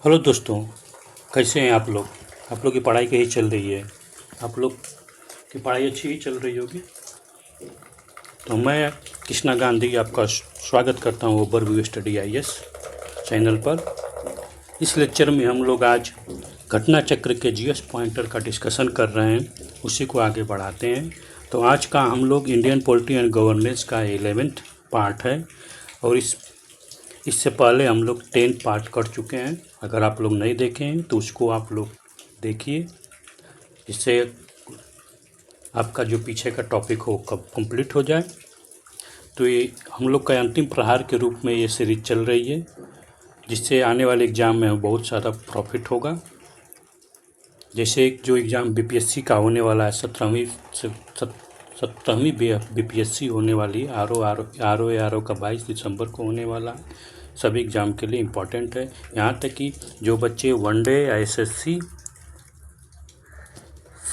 Hello दोस्तों, कैसे हैं आप लोग। आप लोग की पढ़ाई कैसी चल रही है। आप लोग की पढ़ाई अच्छी ही चल रही होगी। तो मैं कृष्णा गांधी आपका स्वागत करता हूँ ओवरव्यू स्टडी आईएएस चैनल पर। इस लेक्चर में हम लोग आज घटना चक्र के जीएस पॉइंटर का डिस्कशन कर रहे हैं, उसी को आगे बढ़ाते हैं। तो आज का हम लोग इंडियन पॉलिटी एंड गवर्नेंस का 11th पार्ट है और इससे पहले हम लोग 10 पार्ट कर चुके हैं। अगर आप लोग नहीं देखे हैं तो उसको आप लोग देखिए, जिससे आपका जो पीछे का टॉपिक हो कब कंप्लीट हो जाए। तो ये हम लोग का अंतिम प्रहार के रूप में ये सीरीज चल रही है, जिससे आने वाले एग्ज़ाम में बहुत ज़्यादा प्रॉफिट होगा। जैसे जो एग्ज़ाम बीपीएससी का होने वाला है, 17वीं बीपीएससी होने वाली है। आर ओ का 22 दिसंबर को होने वाला है। सभी एग्ज़ाम के लिए इम्पोर्टेंट है। यहाँ तक कि जो बच्चे वनडे या एसएससी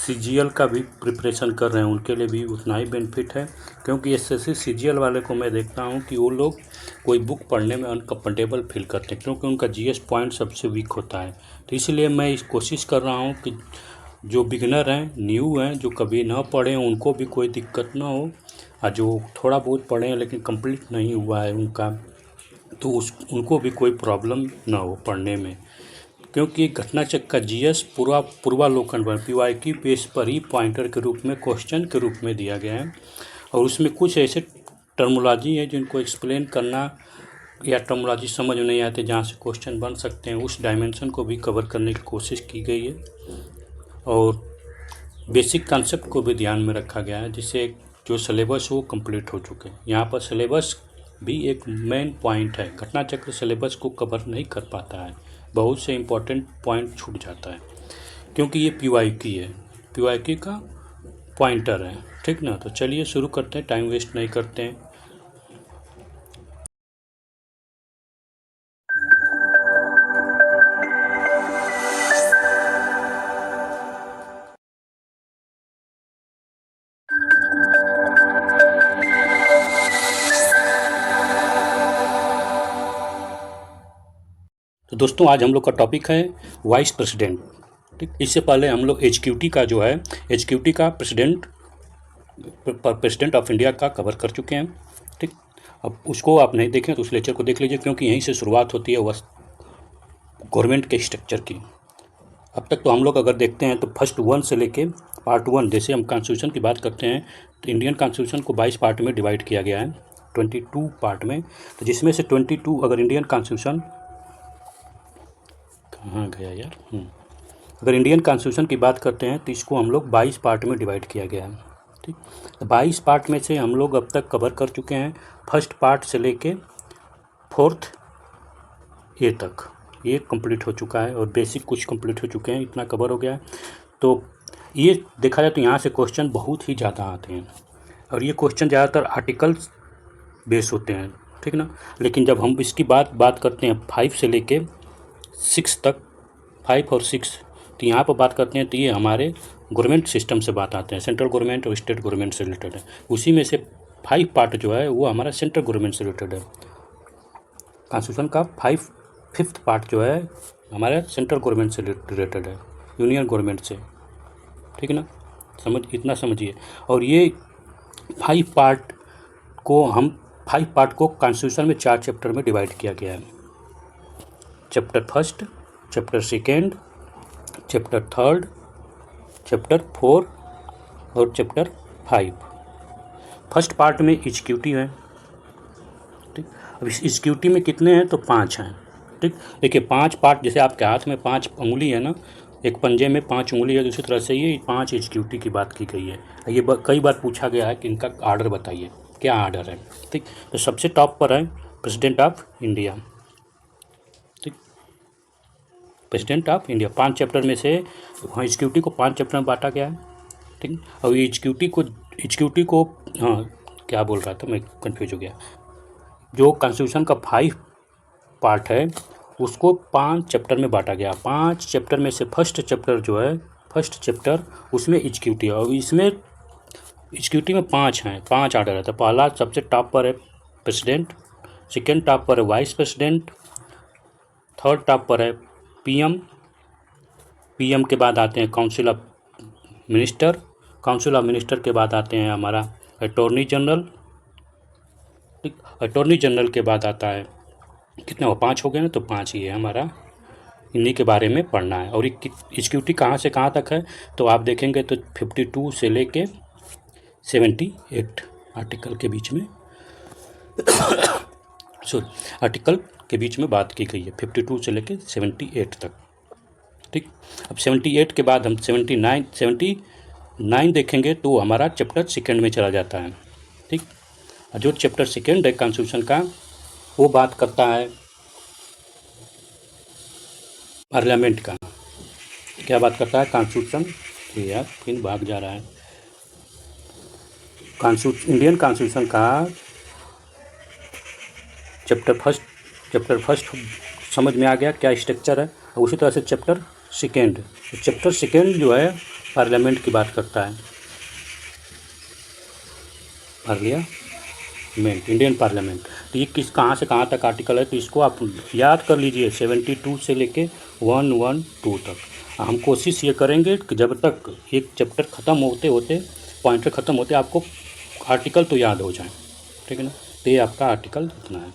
सीजीएल का भी प्रिपरेशन कर रहे हैं, उनके लिए भी उतना ही बेनिफिट है। क्योंकि एसएससी सीजीएल वाले को मैं देखता हूँ कि वो लोग कोई बुक पढ़ने में अनकम्फर्टेबल फील करते हैं, क्योंकि उनका जीएस पॉइंट सबसे वीक होता है। तो इसलिए मैं इस कोशिश कर रहा हूँ कि जो बिगनर हैं, न्यू हैं, जो कभी ना पढ़े हैं, उनको भी कोई दिक्कत ना हो, और जो थोड़ा बहुत पढ़े हैं लेकिन कंप्लीट नहीं हुआ है उनका, तो उनको भी कोई प्रॉब्लम ना हो पढ़ने में। क्योंकि घटना चक्र का जीएस पूर्वावलोकन पर पीवाईक्यू बेस पर ही पॉइंटर के रूप में क्वेश्चन के रूप में दिया गया है। और उसमें कुछ ऐसे टर्मोलॉजी है जिनको एक्सप्लेन करना या टर्मोलॉजी समझ में नहीं आते जहाँ से क्वेश्चन बन सकते हैं, उस डायमेंशन को भी कवर करने की कोशिश की गई है। और बेसिक कॉन्सेप्ट को भी ध्यान में रखा गया है, जिससे जो सिलेबस वो कंप्लीट हो चुके हैं। यहाँ पर सिलेबस भी एक मेन पॉइंट है। घटना चक्र सिलेबस को कवर नहीं कर पाता है, बहुत से इम्पोर्टेंट पॉइंट छूट जाता है, क्योंकि ये पीवाईक्यू है, पीवाईक्यू का पॉइंटर है। ठीक ना। तो चलिए शुरू करते हैं, टाइम वेस्ट नहीं करते हैं। तो दोस्तों, आज हम लोग का टॉपिक है वाइस प्रेसिडेंट। ठीक, इससे पहले हम लोग एचक्यूटी का जो है, एचक्यूटी का प्रेसिडेंट ऑफ इंडिया का कवर कर चुके हैं। ठीक, अब उसको आप नहीं देखें तो उस लेक्चर को देख लीजिए, क्योंकि यहीं से शुरुआत होती है गवर्नमेंट के स्ट्रक्चर की। अब तक तो हम लोग अगर देखते हैं तो फर्स्ट 1 से लेके पार्ट 1, जैसे हम कॉन्स्टिट्यूशन की बात करते हैं तो इंडियन कॉन्स्टिट्यूशन को 22 पार्ट में डिवाइड किया गया है, 22 पार्ट में। तो जिसमें से 22, अगर इंडियन कॉन्स्टिट्यूशन कहाँ गया यार, अगर इंडियन कॉन्स्टिट्यूशन की बात करते हैं तो इसको हम लोग 22 पार्ट में डिवाइड किया गया है। ठीक, तो 22 पार्ट में से हम लोग अब तक कवर कर चुके हैं फर्स्ट पार्ट से लेके 4th ए तक, ये कंप्लीट हो चुका है, और बेसिक कुछ कंप्लीट हो चुके हैं, इतना कवर हो गया है। तो ये देखा जाए तो यहाँ से क्वेश्चन बहुत ही ज़्यादा आते हैं, और ये क्वेश्चन ज़्यादातर आर्टिकल्स बेस होते हैं। ठीक ना। लेकिन जब हम इसकी बात करते हैं 5 से लेके 6 तक, 5 और 6, तो यहाँ पर बात करते हैं तो ये हमारे गवर्नमेंट सिस्टम से बात आते हैं, सेंट्रल गवर्नमेंट और स्टेट गवर्नमेंट से रिलेटेड है। उसी में से 5 पार्ट जो है वो हमारा सेंट्रल गवर्नमेंट से रिलेटेड है। कॉन्स्टिट्यूशन का 5th पार्ट जो है हमारे सेंट्रल गवर्नमेंट से रिलेटेड है, यूनियन गवर्नमेंट से। ठीक है ना, इतना समझिए। और ये 5 पार्ट को कॉन्स्टिट्यूशन में 4 चैप्टर में डिवाइड किया गया है। चैप्टर 1, चैप्टर 2, चैप्टर 3, चैप्टर 4 और चैप्टर 5। फर्स्ट पार्ट में एचक्यूटी है। ठीक, अब इस एचक्यूटी में कितने हैं तो 5 हैं। ठीक, देखिए 5 पार्ट, जैसे आपके हाथ में 5 उंगली है ना, एक पंजे में 5 उंगली है, दूसरी तरह से ये 5 एचक्यूटी की बात की गई है। ये कई बार पूछा गया है कि इनका आर्डर बताइए, क्या आर्डर है। ठीक, तो सबसे टॉप पर है प्रेसिडेंट ऑफ इंडिया। ठीक, प्रेसिडेंट ऑफ इंडिया 5 चैप्टर में से, हाँ, एचक्यूटी को 5 चैप्टर में बांटा गया है। ठीक, और एचक्यूटी को हाँ, क्या बोल रहा था मैं, कंफ्यूज हो गया। जो कॉन्स्टिट्यूशन का 5 पार्ट है उसको 5 चैप्टर में बांटा गया। 5 चैप्टर में से फर्स्ट चैप्टर जो है, फर्स्ट चैप्टर उसमें एचक्यूटी है, और इसमें एचक्यूटी में 5 हैं, 5 आर्डर है। तो पहला सबसे टॉप पर है प्रेसिडेंट, सेकेंड टॉप पर है वाइस प्रेसिडेंट, थर्ड टॉप पर है पीएम, पीएम के बाद आते हैं council of minister, council of minister के बाद आते हैं हमारा अटॉर्नी जनरल, ठीक। अटॉर्नी जनरल के बाद आता है, कितना हो, 5 हो गए ना, तो 5 ही है हमारा, इन्हीं के बारे में पढ़ना है। और एग्जीक्यूटिव कहाँ से कहाँ तक है, तो आप देखेंगे तो 52 से लेके 78 आर्टिकल के बीच में आर्टिकल के बीच में बात की गई है, 52 से लेके 78 तक, ठीक। अब 78 के बाद हम 79 देखेंगे तो हमारा चैप्टर सेकेंड में चला जाता है, ठीक। जो चैप्टर सेकेंड है कॉन्स्टिट्यूशन का, वो बात करता है पार्लियामेंट का। क्या बात करता है? कॉन्स्टिट्यूशन, ये यार फिर भाग जा रहा है। इंडियन कॉन्स्टिट्यूशन का चैप्टर फर्स्ट समझ में आ गया क्या स्ट्रक्चर है। और उसी तरह से चैप्टर सेकेंड जो है पार्लियामेंट की बात करता है, पार्लियामेंट, इंडियन पार्लियामेंट। तो ये कहाँ से कहाँ तक आर्टिकल है, तो इसको आप याद कर लीजिए, 72 से लेके 112 तक। हम कोशिश ये करेंगे कि जब तक एक चैप्टर ख़त्म होते पॉइंटर ख़त्म होते आपको आर्टिकल तो याद हो जाए, ठीक है ना। तो ये आपका आर्टिकल इतना है।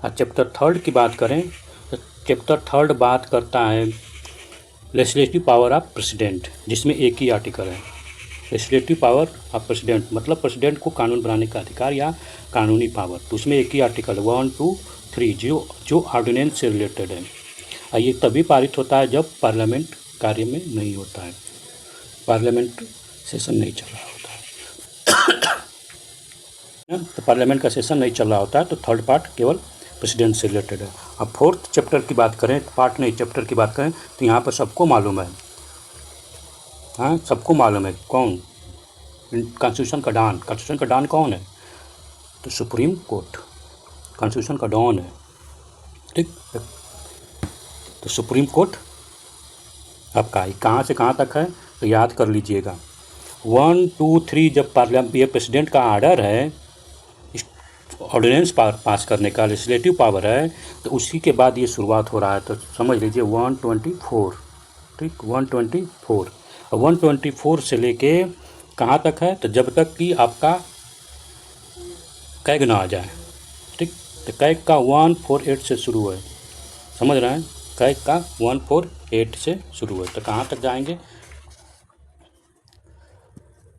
और चैप्टर थर्ड की बात करें तो चैप्टर थर्ड बात करता है लेजिस्लेटिव पावर ऑफ प्रेसिडेंट, जिसमें एक ही आर्टिकल है, लेजिस्लेटिव पावर ऑफ प्रेसिडेंट, मतलब प्रेसिडेंट को कानून बनाने का अधिकार या कानूनी पावर। तो उसमें एक ही आर्टिकल 1, 2, 3 जो ऑर्डिनेंस से रिलेटेड है। और ये तभी पारित होता है जब पार्लियामेंट कार्य में नहीं होता है, पार्लियामेंट सेशन नहीं चल रहा होता है। तो पार्लियामेंट का सेशन नहीं चल रहा होता है तो थर्ड पार्ट केवल प्रेसिडेंट से रिलेटेड है। अब फोर्थ चैप्टर की बात करें, पार्ट नहीं चैप्टर की बात करें, तो यहाँ पर सबको मालूम है, हाँ सबको मालूम है कौन कॉन्स्टिट्यूशन का डॉन कौन है, तो सुप्रीम कोर्ट कॉन्स्टिट्यूशन का डॉन है, ठीक। तो सुप्रीम कोर्ट आपका कहाँ से कहाँ तक है तो याद कर लीजिएगा। 1, 2, 3 जब पार्लियामेंट, ये प्रेसिडेंट का आर्डर है, ऑर्डिनेंस पास करने का लेजिस्लेटिव पावर है, तो उसी के बाद ये शुरुआत हो रहा है। तो समझ लीजिए 124, ठीक, 124। और 124 से लेके कहाँ तक है, तो जब तक कि आपका कैग ना आ जाए, ठीक। तो कैग का 148 से शुरू है, समझ रहे हैं, कैग का 148 से शुरू है। तो कहाँ तक जाएंगे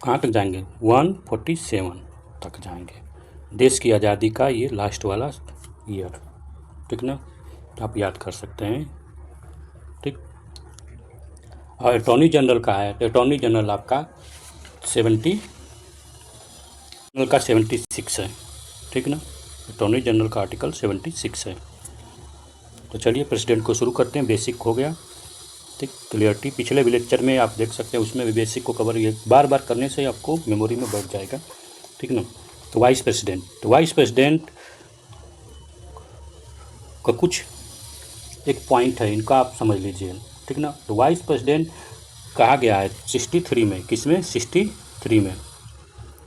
147 तक जाएंगे। देश की आज़ादी का ये लास्ट वाला ईयर, ठीक ना, तो आप याद कर सकते हैं, ठीक। और अटॉर्नी जनरल का है, तो अटॉर्नी जनरल आपका 76 है, ठीक ना, अटॉर्नी जनरल का आर्टिकल 76 है। तो चलिए प्रेसिडेंट को शुरू करते हैं, बेसिक हो गया, ठीक। क्लियरिटी पिछले लेक्चर में आप देख सकते हैं, उसमें भी बेसिक को कवर, ये बार बार करने से आपको मेमोरी में बैठ जाएगा, ठीक ना। तो वाइस प्रेसिडेंट का कुछ एक पॉइंट है, इनका आप समझ लीजिए, ठीक ना। तो वाइस प्रेसिडेंट कहा गया है 63 में, किसमें 63 में।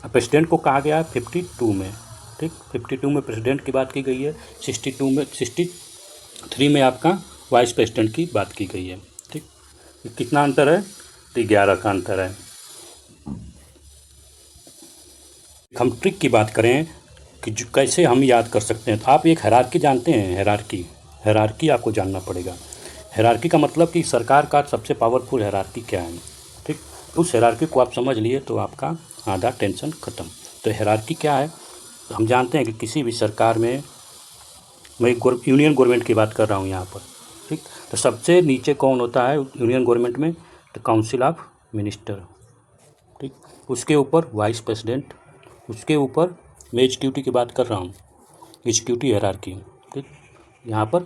प्रेसिडेंट को कहा गया है 52 में, ठीक, 52 में प्रेसिडेंट की बात की गई है, 63 में आपका वाइस प्रेसिडेंट की बात की गई है, ठीक। कितना अंतर है, तो 11 का अंतर है। हम ट्रिक की बात करें कि कैसे हम याद कर सकते हैं, तो आप एक हायरार्की जानते हैं, हायरार्की आपको जानना पड़ेगा। हायरार्की का मतलब कि सरकार का सबसे पावरफुल हायरार्की क्या है, ठीक। उस हायरार्की को आप समझ लिए तो आपका आधा टेंशन ख़त्म। तो हायरार्की क्या है, तो हम जानते हैं कि किसी भी सरकार में, मैं यूनियन गवर्नमेंट की बात कर रहा हूँ यहाँ पर, ठीक। तो सबसे नीचे कौन होता है यूनियन गवर्नमेंट में, तो काउंसिल ऑफ मिनिस्टर, ठीक। उसके ऊपर वाइस प्रेसिडेंट, उसके ऊपर मैं एग्जीक्यूटिव की बात कर रहा हूँ, एग्जीक्यूटिव हायरार्की, ठीक। यहाँ पर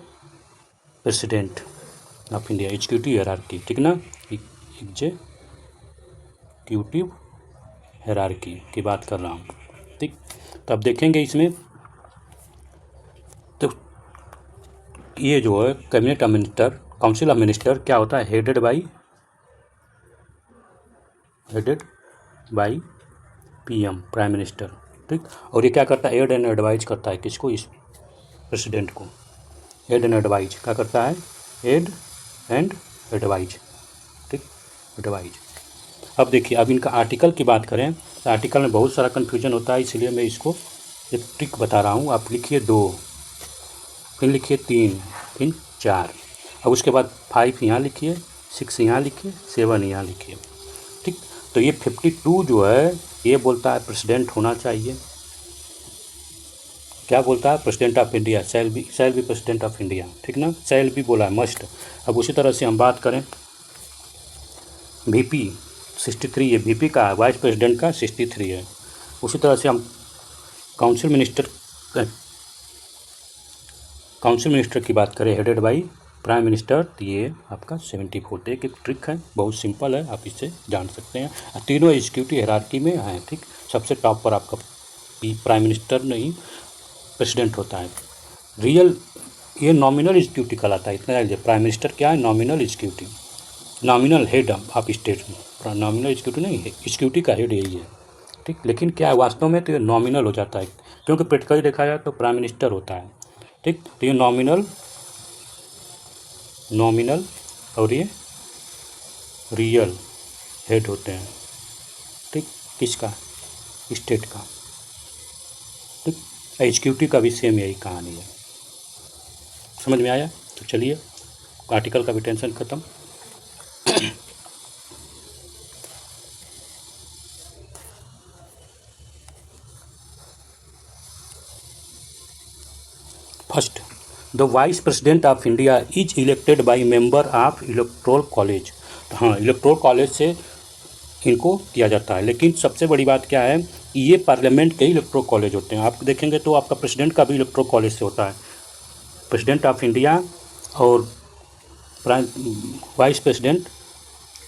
president of India, executive hierarchy, ठीक ना, एग्जीक्यूटिव हायरार्की की बात कर रहा हूँ, ठीक। तो अब देखेंगे इसमें, तो ये जो है cabinet of minister, council of minister क्या होता है, headed by PM, prime minister, ठीक। और ये क्या करता है, एड एंड एडवाइज करता है, किसको, इस प्रेसिडेंट को एड एंड एडवाइज क्या करता है, एड एंड एडवाइज, ठीक, एडवाइज। अब देखिए, अब इनका आर्टिकल की बात करें तो आर्टिकल में बहुत सारा कन्फ्यूजन होता है, इसलिए मैं इसको एक ट्रिक बता रहा हूँ। आप लिखिए 2, फिर लिखिए 3, फिर 4, अब उसके बाद 5 यहाँ लिखिए, 6 यहाँ लिखिए, 7 यहाँ लिखिए, ठीक। तो ये 52 जो है ये बोलता है प्रेसिडेंट होना चाहिए। क्या बोलता है? President of India, shall be president of India, ठीक ना, शैल बी बोला है, मस्ट। अब उसी तरह से हम बात करें वीपी 63 है, वीपी का वाइस प्रेसिडेंट का 63 है। उसी तरह से हम काउंसिल मिनिस्टर की बात करें हेडेड बाई प्राइम मिनिस्टर, तो ये आपका 74। एक ट्रिक है, बहुत सिंपल है, आप इससे जान सकते हैं। तीनों एग्जीक्यूटिव हायरार्की में हैं, ठीक। सबसे टॉप पर आपका प्राइम मिनिस्टर नहीं प्रेसिडेंट होता है। रियल ये नॉमिनल एग्जीक्यूटिव कहलाता है, इतना जान लीजिए। प्राइम मिनिस्टर क्या है? Nominal executive, nominal head of state में। नॉमिनल एग्जीक्यूटिव नहीं है, एग्जीक्यूटिव का हेड यही है, ठीक। लेकिन क्या है वास्तव में तो ये नॉमिनल हो जाता है, क्योंकि प्रैक्टिकली देखा जाए तो प्राइम मिनिस्टर होता है, ठीक। तो ये नॉमिनल और ये रियल हेड होते हैं, ठीक। किसका? स्टेट का, ठीक। एग्जीक्यूटिव का भी सेम यही कहानी है। समझ में आया? तो चलिए, आर्टिकल का भी टेंशन खत्म। First, the vice president of India is elected by member of electoral college. हाँ, इलेक्टोरल कॉलेज से इनको किया जाता है, लेकिन सबसे बड़ी बात क्या है कि ये पार्लियामेंट के इलेक्टोरल कॉलेज होते हैं। आप देखेंगे तो आपका प्रेसिडेंट का भी इलेक्टोरल कॉलेज से होता है। प्रेसिडेंट ऑफ इंडिया और वाइस प्रेसिडेंट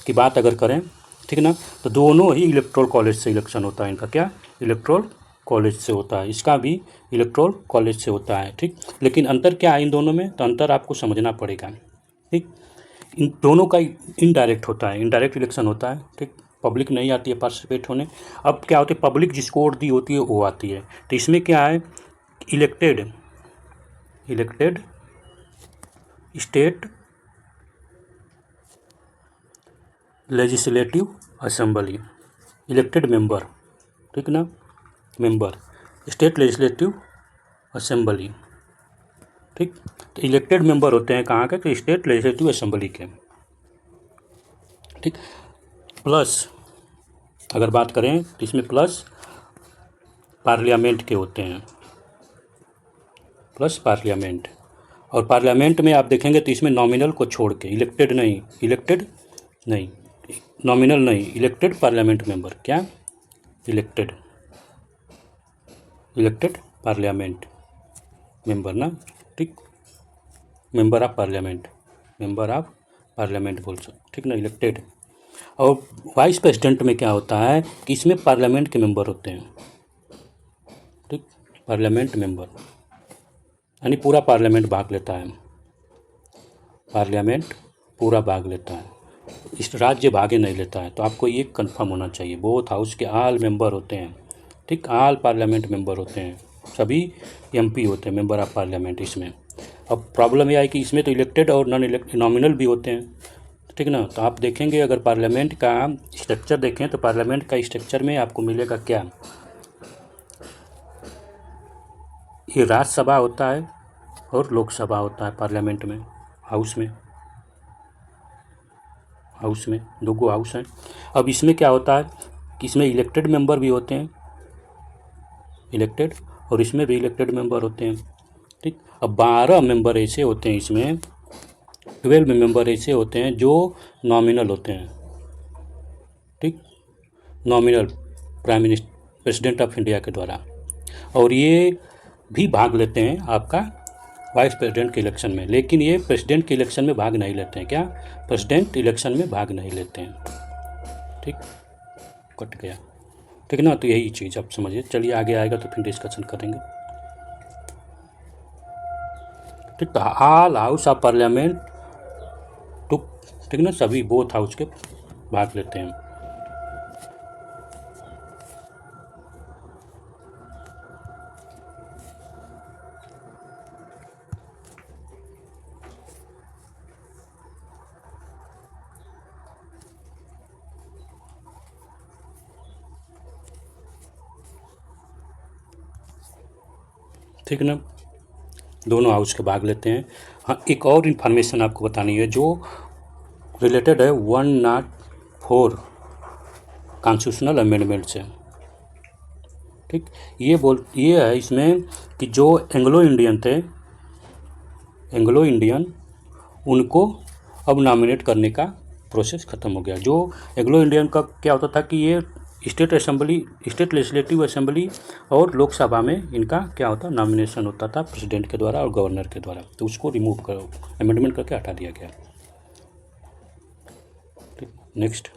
की बात अगर करें, ठीक ना, तो दोनों ही इलेक्टोरल कॉलेज से इलेक्शन होता है इनका। क्या? इलेक्टोरल कॉलेज से होता है, इसका भी इलेक्टोरल कॉलेज से होता है, ठीक। लेकिन अंतर क्या है इन दोनों में? तो अंतर आपको समझना पड़ेगा, ठीक। इन दोनों का इनडायरेक्ट होता है, इनडायरेक्ट इलेक्शन होता है, ठीक। पब्लिक नहीं आती है पार्टिसिपेट होने। अब क्या होती है, पब्लिक जिसको वोट दी होती है वो आती है। तो इसमें क्या है, elected state legislative assembly, elected member, ठीक ना, मेंबर स्टेट लेजिस्लेटिव असेंबली, ठीक। तो इलेक्टेड मेंबर होते हैं कहाँ के? तो स्टेट लेजिस्लेटिव असेंबली के, ठीक। प्लस अगर बात करें तो इसमें प्लस पार्लियामेंट के होते हैं, प्लस पार्लियामेंट। और पार्लियामेंट में आप देखेंगे तो इसमें नॉमिनल को छोड़ के, इलेक्टेड नहीं, नॉमिनल नहीं, इलेक्टेड पार्लियामेंट मेंबर। क्या? इलेक्टेड पार्लियामेंट मेंबर ना, ठीक। मेंबर ऑफ पार्लियामेंट बोल सकते, ठीक ना, इलेक्टेड। और वाइस प्रेसिडेंट में क्या होता है कि इसमें पार्लियामेंट के मेंबर होते हैं, ठीक। पार्लियामेंट मेंबर यानी पूरा पार्लियामेंट भाग लेता है, पार्लियामेंट पूरा भाग लेता है, इस राज्य भागे नहीं लेता है। तो आपको ये कंफर्म होना चाहिए, बोथ हाउस के ऑल मेंबर होते हैं, ठीक। ऑल पार्लियामेंट मेंबर होते हैं, सभी एमपी होते हैं, मेंबर ऑफ पार्लियामेंट इसमें। अब प्रॉब्लम यह है कि इसमें तो इलेक्टेड और नॉमिनल भी होते हैं, ठीक ना। तो आप देखेंगे अगर पार्लियामेंट का स्ट्रक्चर देखें तो पार्लियामेंट का स्ट्रक्चर में आपको मिलेगा क्या, ये राज्यसभा होता है और लोकसभा होता है पार्लियामेंट में, हाउस में दो हाउस हैं। अब इसमें क्या होता है कि इसमें इलेक्टेड मेंबर भी होते हैं, इलेक्टेड, और इसमें भी इलेक्टेड मेंबर होते हैं, ठीक। अब 12 मेंबर ऐसे होते हैं इसमें, 12 मेंबर ऐसे होते हैं जो नॉमिनल होते हैं, ठीक। Nominal prime minister president of India के द्वारा, और ये भी भाग लेते हैं आपका वाइस प्रेसिडेंट के इलेक्शन में, लेकिन ये प्रेसिडेंट के इलेक्शन में भाग नहीं लेते हैं। क्या? प्रेसिडेंट इलेक्शन में भाग नहीं लेते हैं, ठीक। कट गया, ठीक ना। तो यही चीज़ आप समझिए। चलिए आगे आएगा तो फिर डिस्कशन करेंगे, ठीक। तो all house of parliament too, ठीक ना, सभी बोथ हाउस के भाग लेते हैं। ठीक ना, दोनों हाउस के भाग लेते हैं। हाँ, एक और इन्फॉर्मेशन आपको बतानी है जो रिलेटेड है 104 कॉन्स्टिट्यूशनल अमेंडमेंट से। ठीक, ये है इसमें कि जो एंग्लो इंडियन थे, एंग्लो इंडियन, उनको अब नॉमिनेट करने का प्रोसेस ख़त्म हो गया। जो एंग्लो इंडियन का क्या होता था कि ये state assembly, state legislative assembly और लोकसभा में इनका क्या होता, नॉमिनेशन होता था प्रेसिडेंट के द्वारा और गवर्नर के द्वारा, तो उसको रिमूव करो, अमेंडमेंट करके हटा दिया गया। ठीक, next,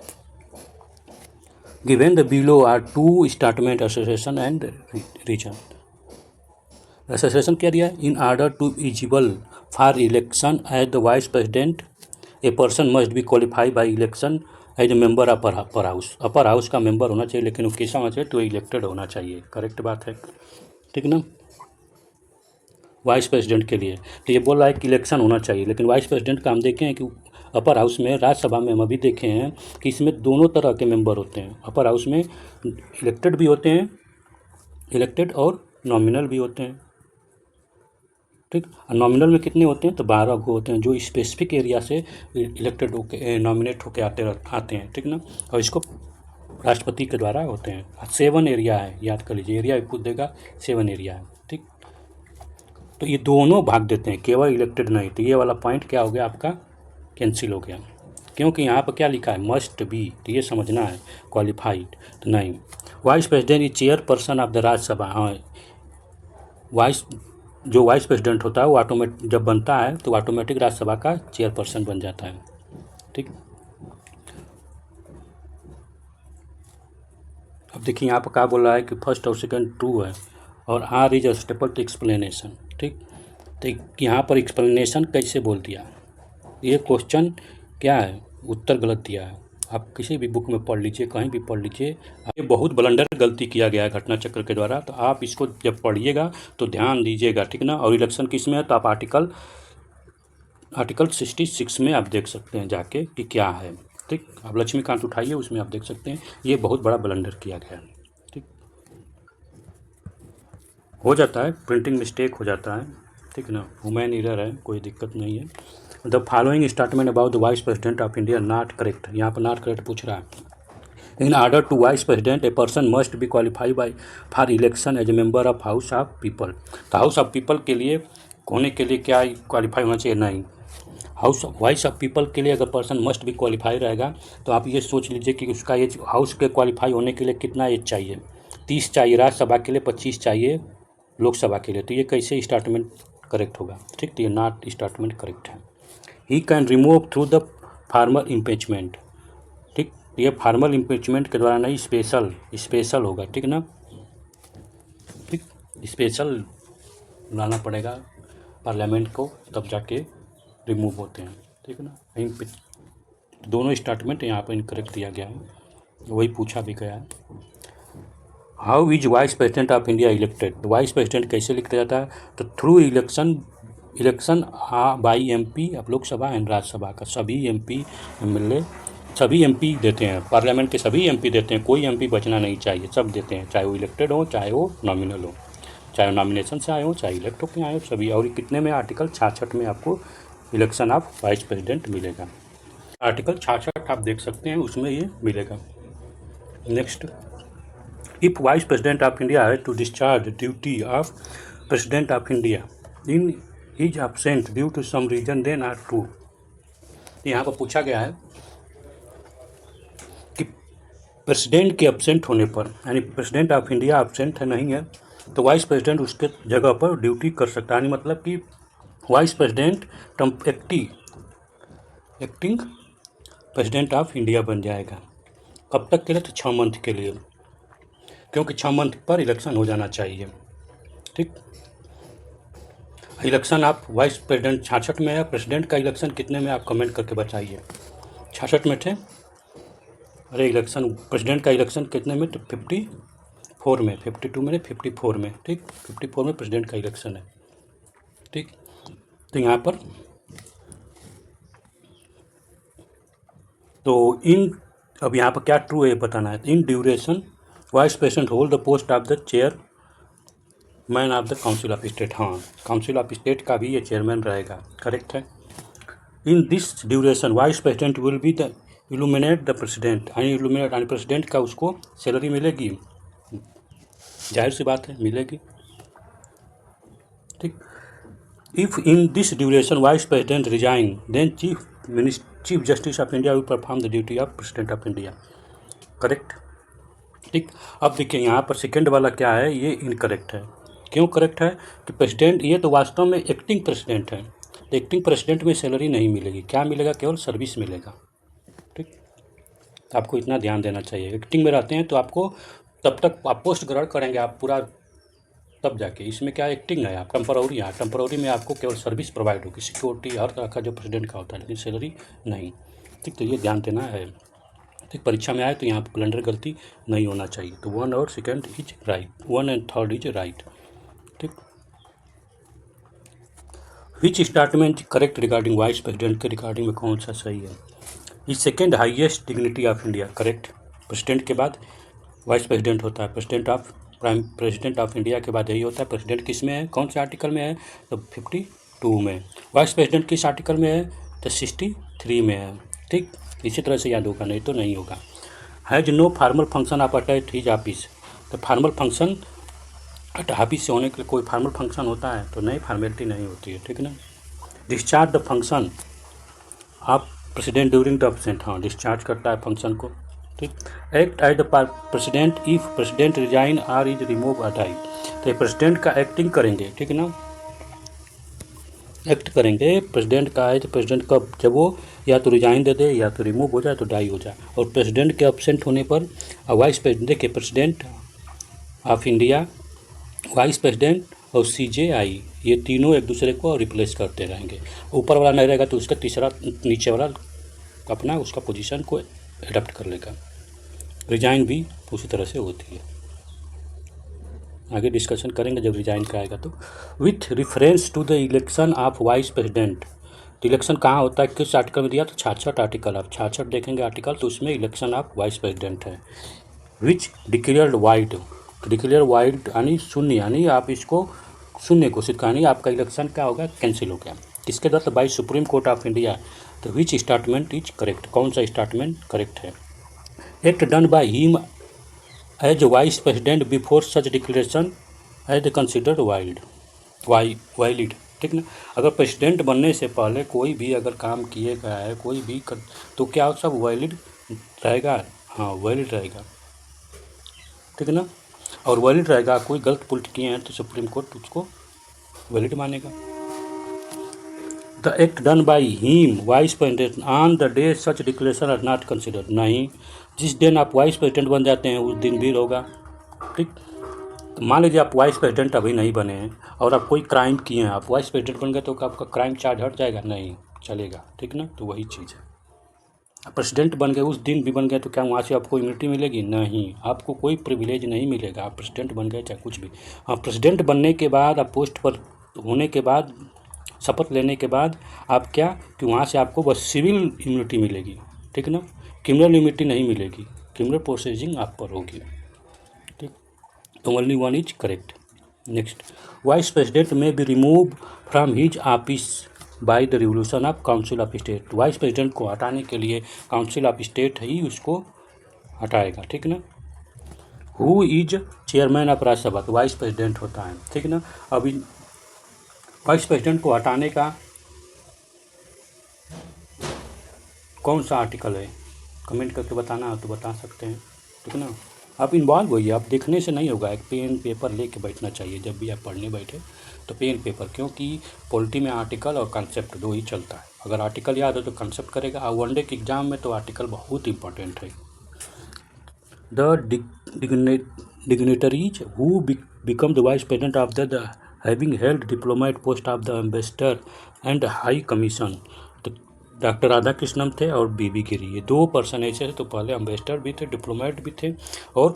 given the below are two statement association and reason. Association क्या दिया, in order to eligible for election as the vice president a person must be qualify by election as a member of upper house. Upper house का member होना चाहिए, लेकिन वो कैसा होना चाहिए, तो इलेक्टेड होना चाहिए। करेक्ट बात है, ठीक ना। वाइस प्रेसिडेंट के लिए तो ये बोल रहा है कि इलेक्शन होना चाहिए, लेकिन वाइस प्रेसिडेंट का हम देखें हैं कि अपर हाउस में, राज्यसभा में हम अभी देखे हैं कि इसमें दोनों तरह के मेंबर होते हैं। अपर हाउस में इलेक्टेड भी होते हैं, इलेक्टेड और नॉमिनल भी होते हैं। ठीक, नॉमिनल में कितने होते हैं, तो 12 को होते हैं, जो स्पेसिफिक एरिया से इलेक्टेड होके नॉमिनेट होके आते हैं। ठीक ना, और इसको राष्ट्रपति के द्वारा होते हैं। 7 एरिया है, याद कर लीजिए, एरिया पूछ देगा, 7 एरिया है। ठीक, तो ये दोनों भाग देते हैं, केवल इलेक्टेड नहीं। तो ये वाला पॉइंट क्या हो गया आपका, कैंसिल हो गया, क्योंकि यहाँ पर क्या लिखा है, मस्ट बी, तो ये समझना है क्वालिफाइड, तो नहीं। Vice president is chairperson of the Rajya Sabha. हाँ, जो वाइस प्रेसिडेंट होता है वो जब बनता है तो ऑटोमेटिक राज्यसभा का चेयरपर्सन बन जाता है। ठीक, अब देखिए यहाँ पर क्या बोल रहा है कि फर्स्ट और सेकंड ट्रू है और R is staple to explanation. ठीक, तो यहाँ पर एक्सप्लेनेशन कैसे बोल दिया, ये क्वेश्चन क्या है, उत्तर गलत दिया है। आप किसी भी बुक में पढ़ लीजिए, कहीं भी पढ़ लीजिए, ये बहुत ब्लंडर गलती किया गया है घटना चक्र के द्वारा। तो आप इसको जब पढ़िएगा तो ध्यान दीजिएगा, ठीक ना। और इलेक्शन किस में है, तो आप आर्टिकल 66 में आप देख सकते हैं जाके कि क्या है। ठीक, आप लक्ष्मीकांत उठाइए, उसमें आप देख सकते हैं ये बहुत बड़ा ब्लंडर किया गया है। ठीक, हो जाता है, प्रिंटिंग मिस्टेक हो जाता है, ठीक ना, ह्यूमन एरर है, कोई दिक्कत नहीं है। The following statement about the vice president of India not correct, यहाँ पर नॉट करेक्ट पूछ रहा है। In order to vice president a person must be qualify by for election as a member of house of people. तो house of people के लिए होने के लिए क्या क्वालिफाई होना चाहिए, नहीं। हाउस वाइस ऑफ पीपल के लिए अगर पर्सन मस्ट बी क्वालिफाई रहेगा तो आप ये सोच लीजिए कि उसका एज, हाउस के क्वालिफाई होने के लिए कितना एज चाहिए, 30 चाहिए राज्यसभा के लिए, 25 चाहिए लोकसभा के लिए। तो ये कैसे स्टेटमेंट करेक्ट होगा, ठीक, तो ये नॉट स्टेटमेंट करेक्ट है। He can remove through the formal impeachment. ठीक, ये फार्मल इम्पीचमेंट के द्वारा नहीं, स्पेशल होगा, ठीक ना। ठीक, स्पेशल लाना पड़ेगा पार्लियामेंट को, तब जाके रिमूव होते हैं, ठीक है ना। दोनों स्टेटमेंट यहाँ पर इनकरेक्ट दिया गया है, वही पूछा भी गया है। How is vice president of India elected, vice president कैसे लिखा जाता है, तो थ्रू इलेक्शन बाई एमपी अब लोकसभा एंड राज्यसभा का सभी एमपी एमएलए सभी एमपी देते हैं, पार्लियामेंट के सभी एमपी देते हैं, कोई एमपी बचना नहीं चाहिए, सब देते हैं, चाहे वो इलेक्टेड हो, चाहे वो नॉमिनल हो, चाहे नॉमिनेशन से आए हो, चाहे इलेक्ट होकर आए हो, सभी। और कितने में, आर्टिकल 66 में आपको इलेक्शन ऑफ वाइस प्रेसिडेंट मिलेगा। आर्टिकल 66 आप देख सकते हैं, उसमें ये मिलेगा। Next, if vice president of India है to discharge duty of president of India in is absent due to some reason then are true. यहाँ पर पूछा गया है कि प्रेसिडेंट के एब्सेंट होने पर, यानी प्रेसिडेंट ऑफ इंडिया एब्सेंट है, नहीं है, तो वाइस प्रेसिडेंट उसके जगह पर ड्यूटी कर सकता है, यानी मतलब कि vice president acting president of India बन जाएगा। कब तक के लिए, तो 6 मंथ के लिए, क्योंकि 6 मंथ पर इलेक्शन हो जाना चाहिए। ठीक, इलेक्शन आप वाइस प्रेसिडेंट 66 में है, प्रेसिडेंट का इलेक्शन कितने में, आप कमेंट करके बताइए। 66 में थे, अरे इलेक्शन प्रेसिडेंट का इलेक्शन कितने में, तो 54 में, 52 में, 54 में। ठीक, 54 में प्रेसिडेंट का इलेक्शन है। ठीक, तो यहाँ पर तो अब यहाँ पर क्या ट्रू है बताना है। In duration vice president hold the post of the chair man of the council of state, हाँ काउंसिल ऑफ स्टेट का भी ये चेयरमैन रहेगा, करेक्ट है। इन this duration vice president will be the illuminate the president, illuminate यानी president का उसको salary मिलेगी, जाहिर सी बात है मिलेगी, ठीक। If in this duration vice president resign then chief justice of India will perform the duty of president of India, correct, ठीक। अब देखिए यहाँ पर सेकेंड वाला क्या है, ये इनकरेक्ट है। क्यों करेक्ट है कि प्रेसिडेंट, ये तो वास्तव में एक्टिंग प्रेसिडेंट है, तो एक्टिंग प्रेसिडेंट में सैलरी नहीं मिलेगी, क्या मिलेगा, केवल सर्विस मिलेगा, ठीक। तो आपको इतना ध्यान देना चाहिए, एक्टिंग में रहते हैं तो आपको तब तक आप पोस्ट ग्रहण करेंगे आप पूरा, तब जाके, इसमें क्या एक्टिंग है, आप टेम्पररी है, टेम्पररी में आपको केवल सर्विस प्रोवाइड होगी, सिक्योरिटी हर तरह का जो प्रेसिडेंट का होता है, लेकिन सैलरी नहीं, ठीक। तो ये ध्यान देना है, ठीक। परीक्षा में आए तो यहाँ पर कैलेंडर गलती नहीं होना चाहिए। तो 1 और second is right, 1 and 3rd is right, ठीक। Which statement correct regarding vice president के रिगार्डिंग में कौन सा सही है। Is second highest dignity of India, correct. President के बाद वाइस प्रेसिडेंट होता है, प्रेसिडेंट ऑफ इंडिया के बाद यही होता है। प्रेसिडेंट किस में है, कौन से आर्टिकल में है, तो 52 में। वाइस प्रेसिडेंट किस आर्टिकल में है, तो 63 में है, ठीक। इसी तरह से याद होगा, नहीं तो नहीं होगा। Has no formal function of attach his office, तो फार्मल फंक्शन ऑफिस से होने के लिए कोई फार्मल फंक्शन होता है तो नहीं, फॉर्मेलिटी नहीं होती है, ठीक है ना। Discharge the function of president during the absent, हाँ डिस्चार्ज करता है फंक्शन को, ठीक। Act as the president if president resign or is remove अटाई, तो प्रेसिडेंट का एक्टिंग करेंगे, ठीक है ना, एक्ट करेंगे प्रेसिडेंट का है, तो प्रेसिडेंट कब, जब वो या तो रिजाइन दे दे या तो रिमूव हो जाए तो डाई हो जाए। और प्रेसिडेंट के एब्सेंट होने पर वाइस प्रेसिडेंट, देखिए president of India, vice president और CJI, ये तीनों एक दूसरे को रिप्लेस करते रहेंगे। ऊपर वाला नहीं रहेगा तो उसका तीसरा नीचे वाला अपना उसका पोजीशन को एडप्ट कर लेगा। रिजाइन भी उसी तरह से होती है, आगे डिस्कशन करेंगे जब रिजाइन का आएगा तो। With reference to the election of vice president, तो इलेक्शन कहाँ होता है, किस आर्टिकल में दिया, तो 66 आर्टिकल, आप 66 देखेंगे आर्टिकल, तो उसमें इलेक्शन ऑफ वाइस प्रेसिडेंट है। विच डिक्लेयर्ड वाइड, डिक्लेयर वाइड यानी शून्य, यानी आप इसको शून्य घोषित करें, यानी आपका इलेक्शन क्या होगा, कैंसिल हो गया। किसके द्वारा, by supreme court of India. तो विच स्टेटमेंट इज करेक्ट, कौन सा स्टेटमेंट करेक्ट है। Act done by him as vice president before such declaration as considered valid, ठीक ना। अगर प्रेसिडेंट बनने से पहले कोई भी अगर काम किए गया है, कोई भी तो क्या सब वैलिड रहेगा, हाँ वैलिड रहेगा, ठीक है ना। और वैलिड रहेगा, कोई गलत पुलट किए हैं तो सुप्रीम कोर्ट उसको वैलिड मानेगा। The act done by him vice president on the day such declaration are not considered, नहीं, जिस दिन आप वाइस प्रेसिडेंट बन जाते हैं उस दिन भी होगा, ठीक। तो मान लीजिए आप वाइस प्रेसिडेंट अभी नहीं बने हैं और आप कोई क्राइम किए हैं, आप वाइस प्रेसिडेंट बन गए तो आपका क्राइम चार्ज हट जाएगा, नहीं चलेगा, ठीक ना। तो वही चीज़ है, प्रेसिडेंट बन गए उस दिन भी बन गए तो क्या वहाँ से आपको इम्यूनिटी मिलेगी, नहीं, आपको कोई प्रिविलेज नहीं मिलेगा, आप प्रेसिडेंट बन गए चाहे कुछ भी। हाँ, प्रेसिडेंट बनने के बाद आप पोस्ट पर होने के बाद, शपथ लेने के बाद आप क्या कि वहाँ से आपको बस सिविल इम्यूनिटी मिलेगी, ठीक ना, क्रिमिनल इम्यूनिटी नहीं मिलेगी, क्रिमिनल प्रोसेसिंग आप पर होगी, ठीक। तो only 1 is correct. Next, vice president may be remove from his office by the revolution of council of state, vice president को हटाने के लिए काउंसिल ऑफ स्टेट ही उसको हटाएगा, ठीक ना। Who is chairman of Rajya Sabha, तो वाइस प्रेसिडेंट होता है, ठीक ना। अभी वाइस प्रेसिडेंट को हटाने का कौन सा आर्टिकल है, कमेंट करके बताना हो तो बता सकते हैं, ठीक है ना। आप इन्वॉल्व होइए, आप देखने से नहीं होगा, एक पेन पेपर लेके बैठना चाहिए जब भी आप पढ़ने बैठे, तो पेन पेपर, क्योंकि पॉलिटी में आर्टिकल और कॉन्सेप्ट दो ही चलता है, अगर आर्टिकल याद हो तो कॉन्सेप्ट करेगा, और वनडे के एग्जाम में तो आर्टिकल बहुत इंपॉर्टेंट है। The dignitaries who become the vice president of the having held diplomat post of the ambassador and high commission, तो डॉक्टर राधाकृष्णन थे और बीबी गिरी, ये 2 पर्सन ऐसे थे, तो पहले एम्बेसडर भी थे, डिप्लोमेट भी थे, और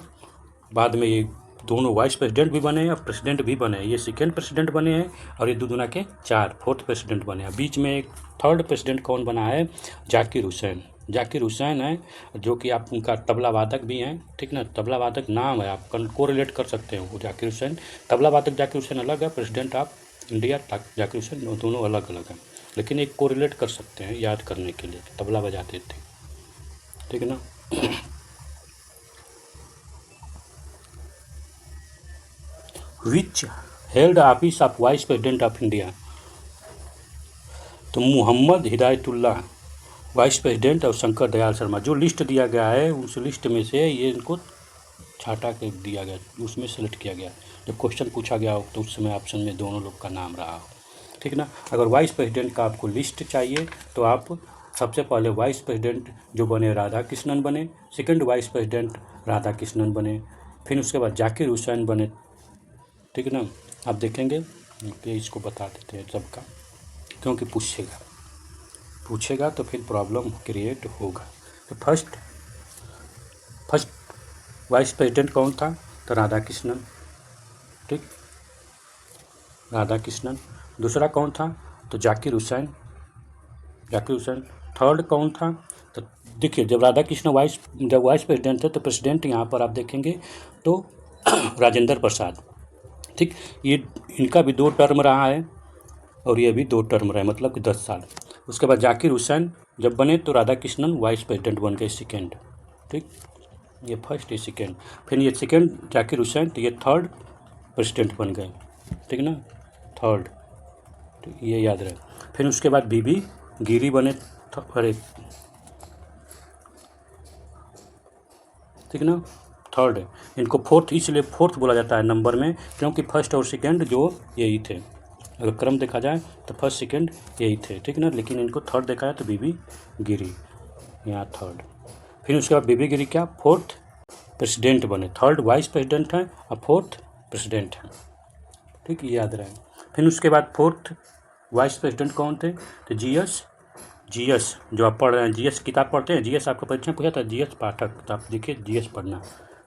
बाद में ये दोनों वाइस प्रेसिडेंट भी बने और प्रेसिडेंट भी बने, ये सेकेंड प्रेसिडेंट बने हैं, और ये दुनिया के 4 4th प्रेसिडेंट बने हैं। बीच में एक 3rd प्रेसिडेंट कौन बना है, जाकिर हुसैन, जाकिर हुसैन है, जो कि आप उनका तबला वादक भी हैं, ठीक ना, तबला वादक नाम है, आप को रिलेट कर सकते हैं वो जाकिर हुसैन। तबला वादक जाकिर हुसैन अलग है, president of India Zakir Hussain दोनों अलग अलग हैं, लेकिन एक को रिलेट कर सकते हैं याद करने के लिए, तबला बजाते थे, ठीक है ना। Which held office of vice president of India, तो मोहम्मद हिदायतुल्लाह वाइस प्रेसिडेंट और शंकर दयाल शर्मा, जो लिस्ट दिया गया है उस लिस्ट में से ये इनको छाटा के दिया गया, उसमें सेलेक्ट किया गया। जब क्वेश्चन पूछा गया हो तो उस समय ऑप्शन में दोनों लोग का नाम रहा हो, ठीक ना। अगर वाइस प्रेसिडेंट का आपको लिस्ट चाहिए तो आप सबसे पहले वाइस प्रेसिडेंट जो बने राधा कृष्णन बने, second vice president Radha Krishnan बने, फिर उसके बाद जाकिर हुसैन बने, ठीक है ना। आप देखेंगे कि इसको बता देते हैं सबका, क्योंकि पूछेगा तो फिर प्रॉब्लम क्रिएट होगा। तो फर्स्ट वाइस प्रेसिडेंट कौन था, तो राधा कृष्णन, ठीक, राधा कृष्णन। दूसरा कौन था, तो जाकिर हुसैन। थर्ड कौन था, तो देखिए जब राधा कृष्ण जब वाइस प्रेसिडेंट थे तो प्रेसिडेंट यहाँ पर आप देखेंगे तो राजेंद्र प्रसाद, ठीक, ये इनका भी 2 टर्म रहा है और ये भी 2 टर्म रहा है, मतलब कि 10 साल। उसके बाद जाकिर हुसैन जब बने तो राधा कृष्णन वाइस प्रेसिडेंट बन गए सेकेंड, ठीक, ये फर्स्ट ये सेकेंड, फिर ये सेकेंड जाकिर हुसैन, तो ये थर्ड प्रेसिडेंट बन गए, ठीक ना, थर्ड, ठीक, ये याद रहे। फिर उसके बाद बीबी गिरी बने, अरे ठीक ना, थर्ड है। इनको फोर्थ इसलिए फोर्थ बोला जाता है नंबर में, क्योंकि फर्स्ट और सेकेंड जो यही थे, अगर क्रम देखा जाए तो फर्स्ट सेकेंड यही थे, ठीक ना, लेकिन इनको थर्ड देखा जाए तो बीबी गिरी यहाँ थर्ड। फिर उसके बाद बीबी गिरी क्या, फोर्थ प्रेसिडेंट बने, थर्ड वाइस प्रेसिडेंट हैं और फोर्थ प्रेसिडेंट हैं, ठीक, ये याद रहे। फिर उसके बाद फोर्थ वाइस प्रेसिडेंट कौन थे, तो जीएस जो आप पढ़ रहे हैं, जीएस किताब पढ़ते हैं, जीएस आपका परीक्षा पूछा था, जीएस पाठक, तो आप देखिए जीएस पढ़ना,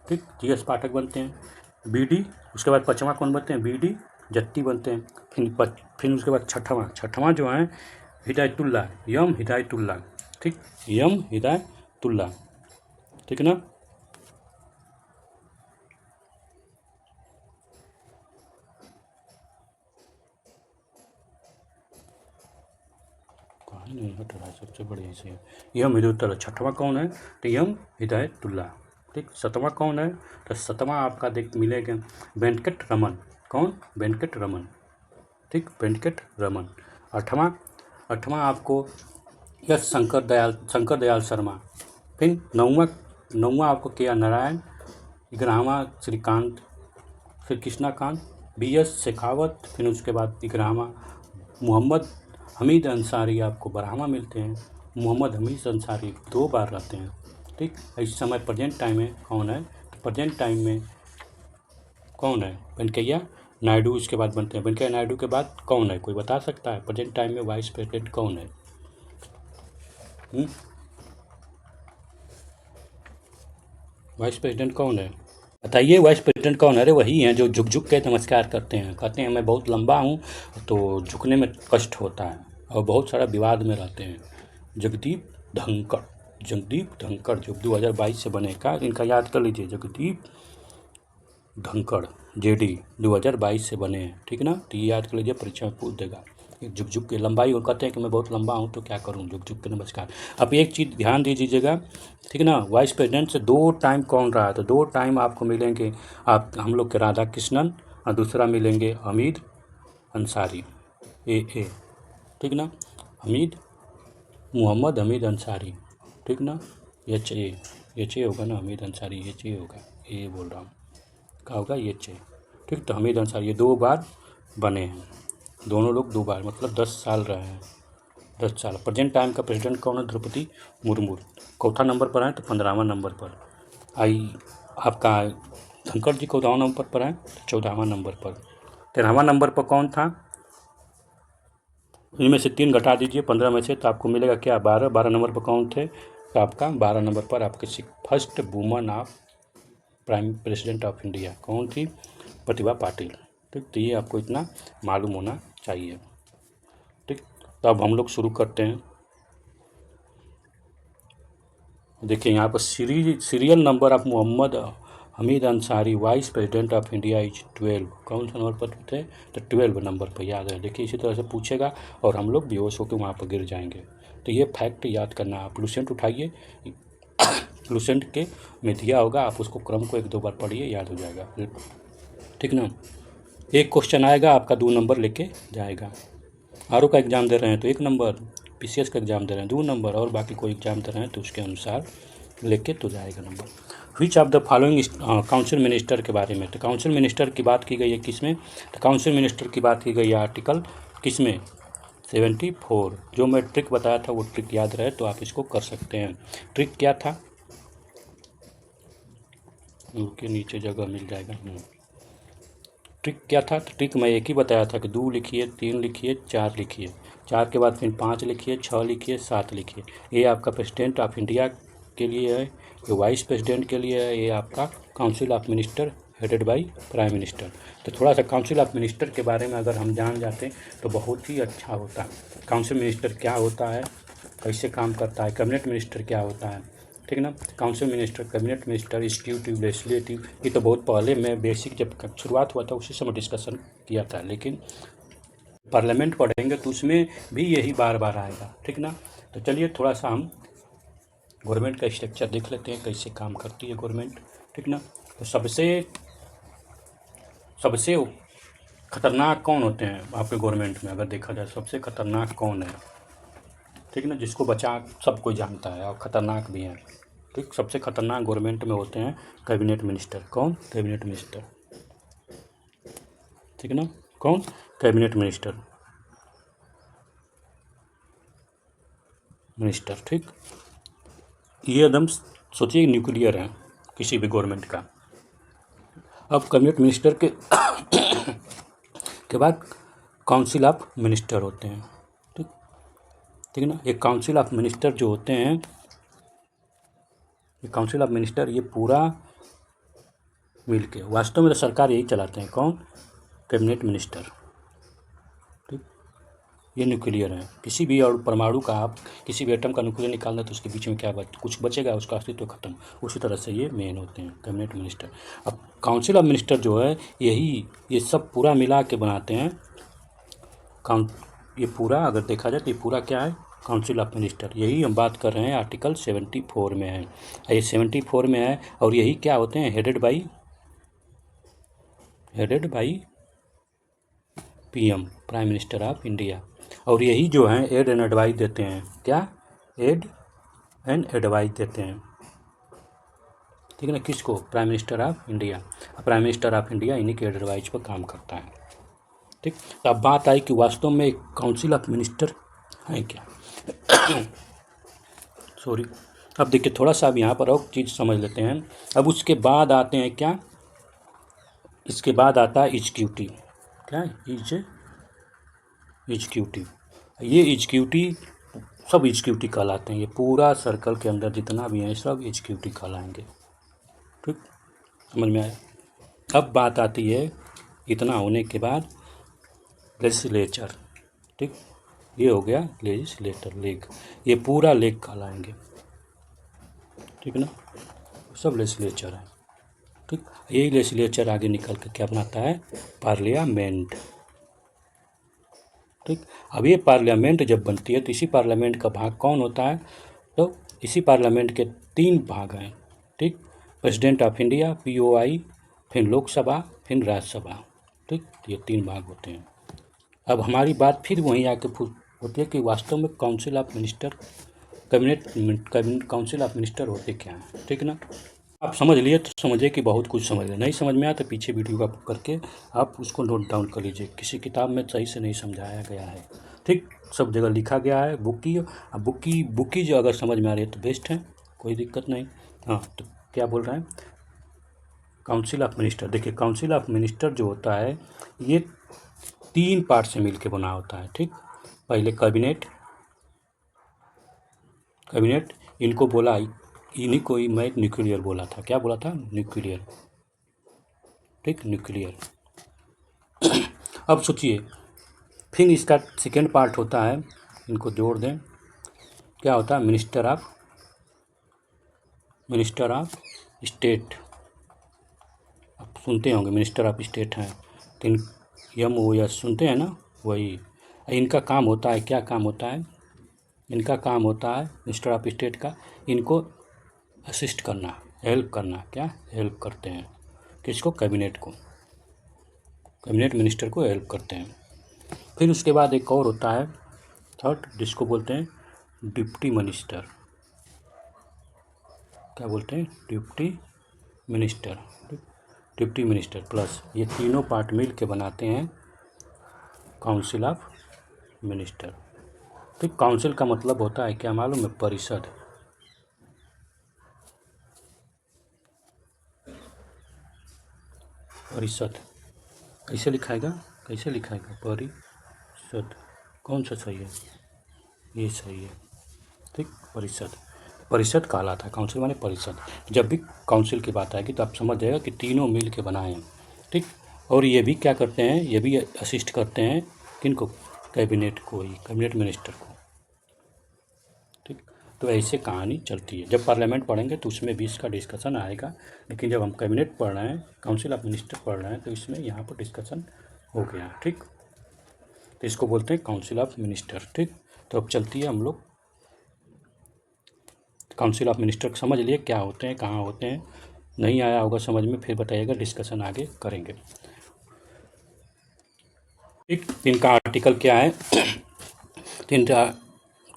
ठीक, जीएस पाठक बनते हैं। बीडी, उसके बाद 5वां कौन बनते हैं, बीडी जत्ती बनते हैं। फिर उसके बाद छठवां जो है हिदायतुल्ला, यम हिदायतुल्ला, ठीक, यम हिदायतुल्ला, ठीक ना। नहीं हट रहा है, सबसे बढ़िया से यम हिदायतुल्ला। छठवां कौन है, तो यम हिदायतुल्ला, ठीक। 7वां कौन है, तो 7वां आपका देख मिलेगा वेंकट रमन, कौन, वेंकट रमन, ठीक, वेंकट रमन। 8वां आपको यस शंकर दयाल शर्मा। फिर 9वां आपको के आर नारायण। 11वां श्रीकांत, फिर कृष्णाकांत, BS शेखावत। फिर उसके बाद 11वां मोहम्मद हमीद अंसारी, आपको 12वां मिलते हैं। मोहम्मद हमीद अंसारी 2 बार रहते हैं, ठीक। इस समय प्रेजेंट टाइम में कौन है, प्रेजेंट टाइम में कौन है, वेंकैया नायडू इसके बाद बनते हैं। वेंकैया नायडू के बाद कौन है, कोई बता सकता है प्रेजेंट टाइम में वाइस प्रेसिडेंट कौन है? वाइस प्रेसिडेंट कौन है, बताइए वाइस प्रेसिडेंट कौन है? अरे वही हैं जो झुक के नमस्कार करते हैं, कहते हैं मैं बहुत लंबा हूँ तो झुकने में कष्ट होता है और बहुत सारा विवाद में रहते हैं। जगदीप धनखड़ जो 2022 से बने का, इनका याद कर लीजिए, जगदीप धनखड़ JD 2022 से बने हैं, ठीक ना, तो ये याद कर लीजिए, परीक्षा में पूछ देगा। झुक के लंबाई, और कहते हैं कि मैं बहुत लंबा हूँ तो क्या करूँ, झुक के नमस्कार। अब एक चीज़ ध्यान दे दीजिएगा, ठीक ना, वाइस प्रेसिडेंट से 2 टाइम कौन रहा है, तो 2 टाइम आपको मिलेंगे आप हम लोग के राधा कृष्णन, और दूसरा मिलेंगे हमीद अंसारी, ए, ठीक ना, मोहम्मद हमीद अंसारी, ठीक ना, एच ए होगा ना, हमीद अंसारी HA होगा, ये बोल रहा हूँ, क्या होगा HA, ठीक। तो हमीद अंसारी ये 2 बार बने हैं, दोनों लोग 2 बार, मतलब 10 साल रहे हैं, 10 साल। प्रेजेंट टाइम का प्रेसिडेंट कौन है, द्रौपदी मुर्मू। चौथा नंबर पर है तो 15वां नंबर पर आपका धनखड़ जी 14वां नंबर पर है, 14वां नंबर पर। 13वां नंबर पर कौन था, इनमें से 3 घटा दीजिए 15 में से, तो आपको मिलेगा क्या, 12 नंबर पर कौन थे, तो आपका 12 नंबर पर आपके first woman of prime president of India कौन थी, प्रतिभा पाटिल, ठीक। तो ये आपको इतना मालूम होना चाहिए, ठीक। तो अब हम लोग शुरू करते हैं। देखिए यहाँ पर serial number of Mohammad Hamid Ansari vice president of India is 12। कौन सा नंबर पर थे? तो 12 नंबर पर याद है। देखिए इसी तरह से पूछेगा और हम लोग बेहोश होकर वहाँ पर गिर जाएंगे। तो ये फैक्ट याद करना। आप लुसेंट उठाइए, लुसेंट के में दिया होगा, आप उसको क्रम को 1-2 बार पढ़िए, याद हो जाएगा। ठीक ना। एक क्वेश्चन आएगा आपका 2 नंबर लेके जाएगा। आर का एग्ज़ाम दे रहे हैं तो 1 नंबर, पीसीएस का एग्ज़ाम दे रहे हैं 2 नंबर, और बाकी कोई एग्ज़ाम दे रहे हैं तो उसके अनुसार लेके तो जाएगा number. Which of the following council minister के बारे में। तो काउंसिल मिनिस्टर की बात की गई है किसमें? तो काउंसिल मिनिस्टर की बात की गई है आर्टिकल किसमें? 74। जो मैं ट्रिक बताया था वो ट्रिक याद रहे तो आप इसको कर सकते हैं। ट्रिक क्या था? के नीचे जगह मिल जाएगा। ट्रिक क्या था? तो ट्रिक मैं एक ही बताया था कि 2 लिखिए, 3 लिखिए, 4 लिखिए, 4 के बाद फिर 5 लिखिए, 6 लिखिए, 7 लिखिए। ये आपका प्रेसिडेंट ऑफ इंडिया के लिए है, ये वाइस प्रेसिडेंट के लिए है, ये आपका council of minister headed by prime minister. तो थोड़ा सा काउंसिल ऑफ मिनिस्टर के बारे में अगर हम जान जाते तो बहुत ही अच्छा होता। काउंसिल मिनिस्टर क्या होता है, कैसे काम करता है, कैबिनेट मिनिस्टर क्या होता है, ठीक ना। Council minister, cabinet minister, executive, legislative, ये तो बहुत पहले मैं बेसिक जब शुरुआत हुआ था उसी समय डिस्कशन किया था, लेकिन पार्लियामेंट पढ़ेंगे तो उसमें भी यही बार बार आएगा, ठीक ना। तो चलिए थोड़ा सा हम गवर्नमेंट का स्ट्रक्चर देख लेते हैं, कैसे काम करती है गवर्नमेंट, ठीक ना। तो सबसे खतरनाक कौन होते हैं आपके गवर्नमेंट में? अगर देखा जाए सबसे खतरनाक कौन है, ठीक ना, जिसको बचा सब कोई जानता है और ख़तरनाक भी है, ठीक। सबसे खतरनाक गवर्नमेंट में होते हैं कैबिनेट मिनिस्टर। कौन? कैबिनेट मिनिस्टर, ठीक ना। कौन? कैबिनेट मिनिस्टर, ठीक। ये एकदम सोचिए न्यूक्लियर है किसी भी गवर्नमेंट का। अब कैबिनेट मिनिस्टर के बाद काउंसिल ऑफ मिनिस्टर होते हैं, ठीक, ठीक ना। ये काउंसिल ऑफ मिनिस्टर जो होते हैं, ये काउंसिल ऑफ मिनिस्टर ये पूरा मिल के वास्तव में तो सरकार यही चलाते हैं। कौन? कैबिनेट मिनिस्टर, ठीक। ये न्यूक्लियर है। किसी भी और परमाणु का आप किसी भी एटम का न्यूक्लियर निकालना तो उसके बीच में क्या कुछ बचेगा? उसका अस्तित्व खत्म। उसी तरह से ये मेन होते हैं कैबिनेट मिनिस्टर। अब काउंसिल ऑफ मिनिस्टर जो है यही ये सब पूरा मिला के बनाते हैं ये पूरा अगर देखा जाए तो ये पूरा क्या है? Council of minister. यही हम बात कर रहे हैं आर्टिकल 74 में है, ये 74 में है। और यही क्या होते हैं? Headed by PM, prime minister of India. और यही जो हैं एड एंड एडवाइस देते हैं। क्या? एड एंड एडवाइस देते हैं, ठीक है ना। किसको? Prime minister of India. Prime minister of India इन्हीं के एडवाइस पर काम करता है, ठीक। तो अब बात आई कि वास्तव में एक काउंसिल ऑफ मिनिस्टर है क्या? सॉरी। अब देखिए थोड़ा सा अब यहाँ पर और चीज़ समझ लेते हैं। अब उसके बाद आते हैं क्या? इसके बाद आता है एग्जीक्यूटिव। क्या है? एग्जीक्यूटिव। ये एग्जीक्यूटिव सब एग्जीक्यूटिव कहलाते हैं। ये पूरा सर्कल के अंदर जितना भी है सब एग्जीक्यूटिव कहलाएंगे, ठीक। समझ में आया? अब बात आती है इतना होने के बाद लेजिस्लेचर, ठीक। ये हो गया लेजिस्लेटर, लेग। ये पूरा लेग कहलाएंगे, ठीक ना। सब लेजिस्लेचर है, ठीक। यही लेजिस्लेचर आगे निकल कर क्या बनाता है? पार्लियामेंट, ठीक। अब ये पार्लियामेंट जब बनती है तो इसी पार्लियामेंट का भाग कौन होता है? तो इसी पार्लियामेंट के 3 भाग हैं, ठीक। प्रेसिडेंट ऑफ इंडिया, POI, फिर लोकसभा, फिर राज्यसभा, ठीक। ये 3 भाग होते हैं। अब हमारी बात फिर वहीं आके होती है कि वास्तव में council of minister, cabinet council of minister होते क्या हैं, ठीक ना। आप समझ लिए तो समझिए कि बहुत कुछ समझ लिया। नहीं समझ में आया तो पीछे वीडियो का करके आप उसको नोट डाउन कर लीजिए। किसी किताब में सही से नहीं समझाया गया है, ठीक। सब जगह लिखा गया है बुक की जो अगर समझ में आ रही है तो बेस्ट है, कोई दिक्कत नहीं। हाँ, तो क्या बोल रहे हैं? Council of minister. देखिए काउंसिल ऑफ मिनिस्टर जो होता है ये 3 पार्ट से मिल के बना होता है, ठीक। पहले कैबिनेट इनको बोला, इन्हीं को ही मैं न्यूक्लियर बोला था। क्या बोला था? न्यूक्लियर, ठीक, न्यूक्लियर। अब सोचिए फिर इसका सेकेंड पार्ट होता है, इनको जोड़ दें, क्या होता है? Minister of minister of state, आप सुनते होंगे मिनिस्टर ऑफ स्टेट हैं, तो MOS सुनते हैं ना, वही। इनका काम होता है, क्या काम होता है इनका? काम होता है मिनिस्टर ऑफ स्टेट का, इनको असिस्ट करना, हेल्प करना। क्या हेल्प करते हैं? किसको? कैबिनेट को, कैबिनेट मिनिस्टर को हेल्प करते हैं। फिर उसके बाद एक और होता है थर्ड, जिसको बोलते हैं डिप्टी मिनिस्टर। क्या बोलते हैं? Deputy minister. Deputy minister plus ये तीनों पार्ट मिल के बनाते हैं काउंसिल ऑफ मिनिस्टर। तो काउंसिल का मतलब होता है क्या मालूम है? परिषद। परिषद कैसे लिखाएगा? कैसे लिखाएगा? परिषद। कौन सा सही है? ये सही है, ठीक। परिषद, परिषद कहलाता है काउंसिल माने परिषद। जब भी काउंसिल की बात आएगी तो आप समझ जाएगा कि तीनों मिल के बनाए हैं, ठीक। और ये भी क्या करते हैं? ये भी असिस्ट करते हैं किनको? कैबिनेट को ही, कैबिनेट मिनिस्टर को, ठीक। तो ऐसे कहानी चलती है। जब पार्लियामेंट पढ़ेंगे तो उसमें भी इसका डिस्कशन आएगा, लेकिन जब हम कैबिनेट पढ़ रहे हैं, काउंसिल ऑफ मिनिस्टर पढ़ रहे हैं, तो इसमें यहाँ पर डिस्कशन हो गया, ठीक। तो इसको बोलते हैं काउंसिल ऑफ मिनिस्टर, ठीक। तो अब चलती है हम लोग काउंसिल ऑफ मिनिस्टर समझ लिए क्या होते हैं, कहाँ होते हैं। नहीं आया होगा समझ में, फिर बताइएगा, डिस्कशन आगे करेंगे, ठीक। इनका आर्टिकल क्या है? इनका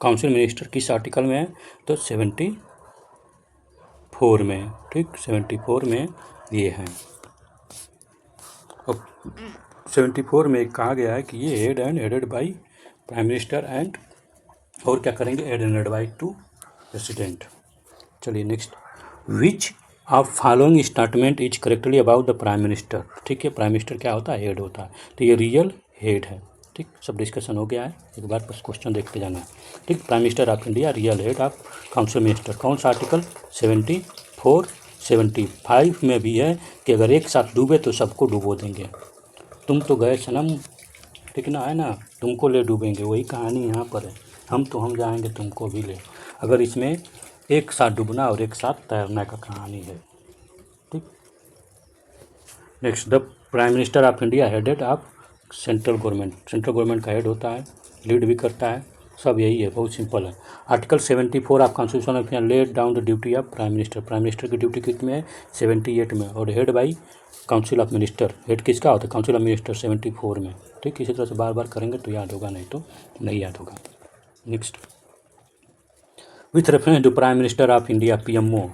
काउंसिल मिनिस्टर किस आर्टिकल में है? तो 74 में, ठीक। 74 में ये है। अब 74 में कहा गया है कि ये head and headed by prime minister and, और क्या करेंगे? Head and headed by to president. चलिए next, which of following statement is correctly about the prime minister, ठीक है। प्राइम मिनिस्टर क्या होता है? हेड होता है, तो ये रियल हेड है, ठीक। सब डिस्कशन हो गया है, एक बार बस क्वेश्चन देखते जाना है, ठीक। Prime minister of India real head of council minister. कौन सा आर्टिकल? 74, 75 में भी है कि अगर एक साथ डूबे तो सबको डुबो देंगे। तुम तो गए सनम, ठीक ना, है ना, तुमको ले डूबेंगे, वही कहानी यहाँ पर है। हम जाएंगे, तुमको भी ले। अगर इसमें एक साथ डूबना और एक साथ तैरना का कहानी है, ठीक। Next, the prime minister of India headed of central government. Central government का हेड होता है, लीड भी करता है, सब यही है, बहुत सिंपल है। Article 74 of constitution of India laid down the duty of prime minister. Prime minister की ड्यूटी कितने है? 78 में, और head by council of minister. Head किसका होता है? काउंसिल ऑफ मिनिस्टर 74 में, ठीक। इसी तरह से बार बार करेंगे तो याद होगा, नहीं तो नहीं याद होगा। Next, with reference to prime minister of India PMO,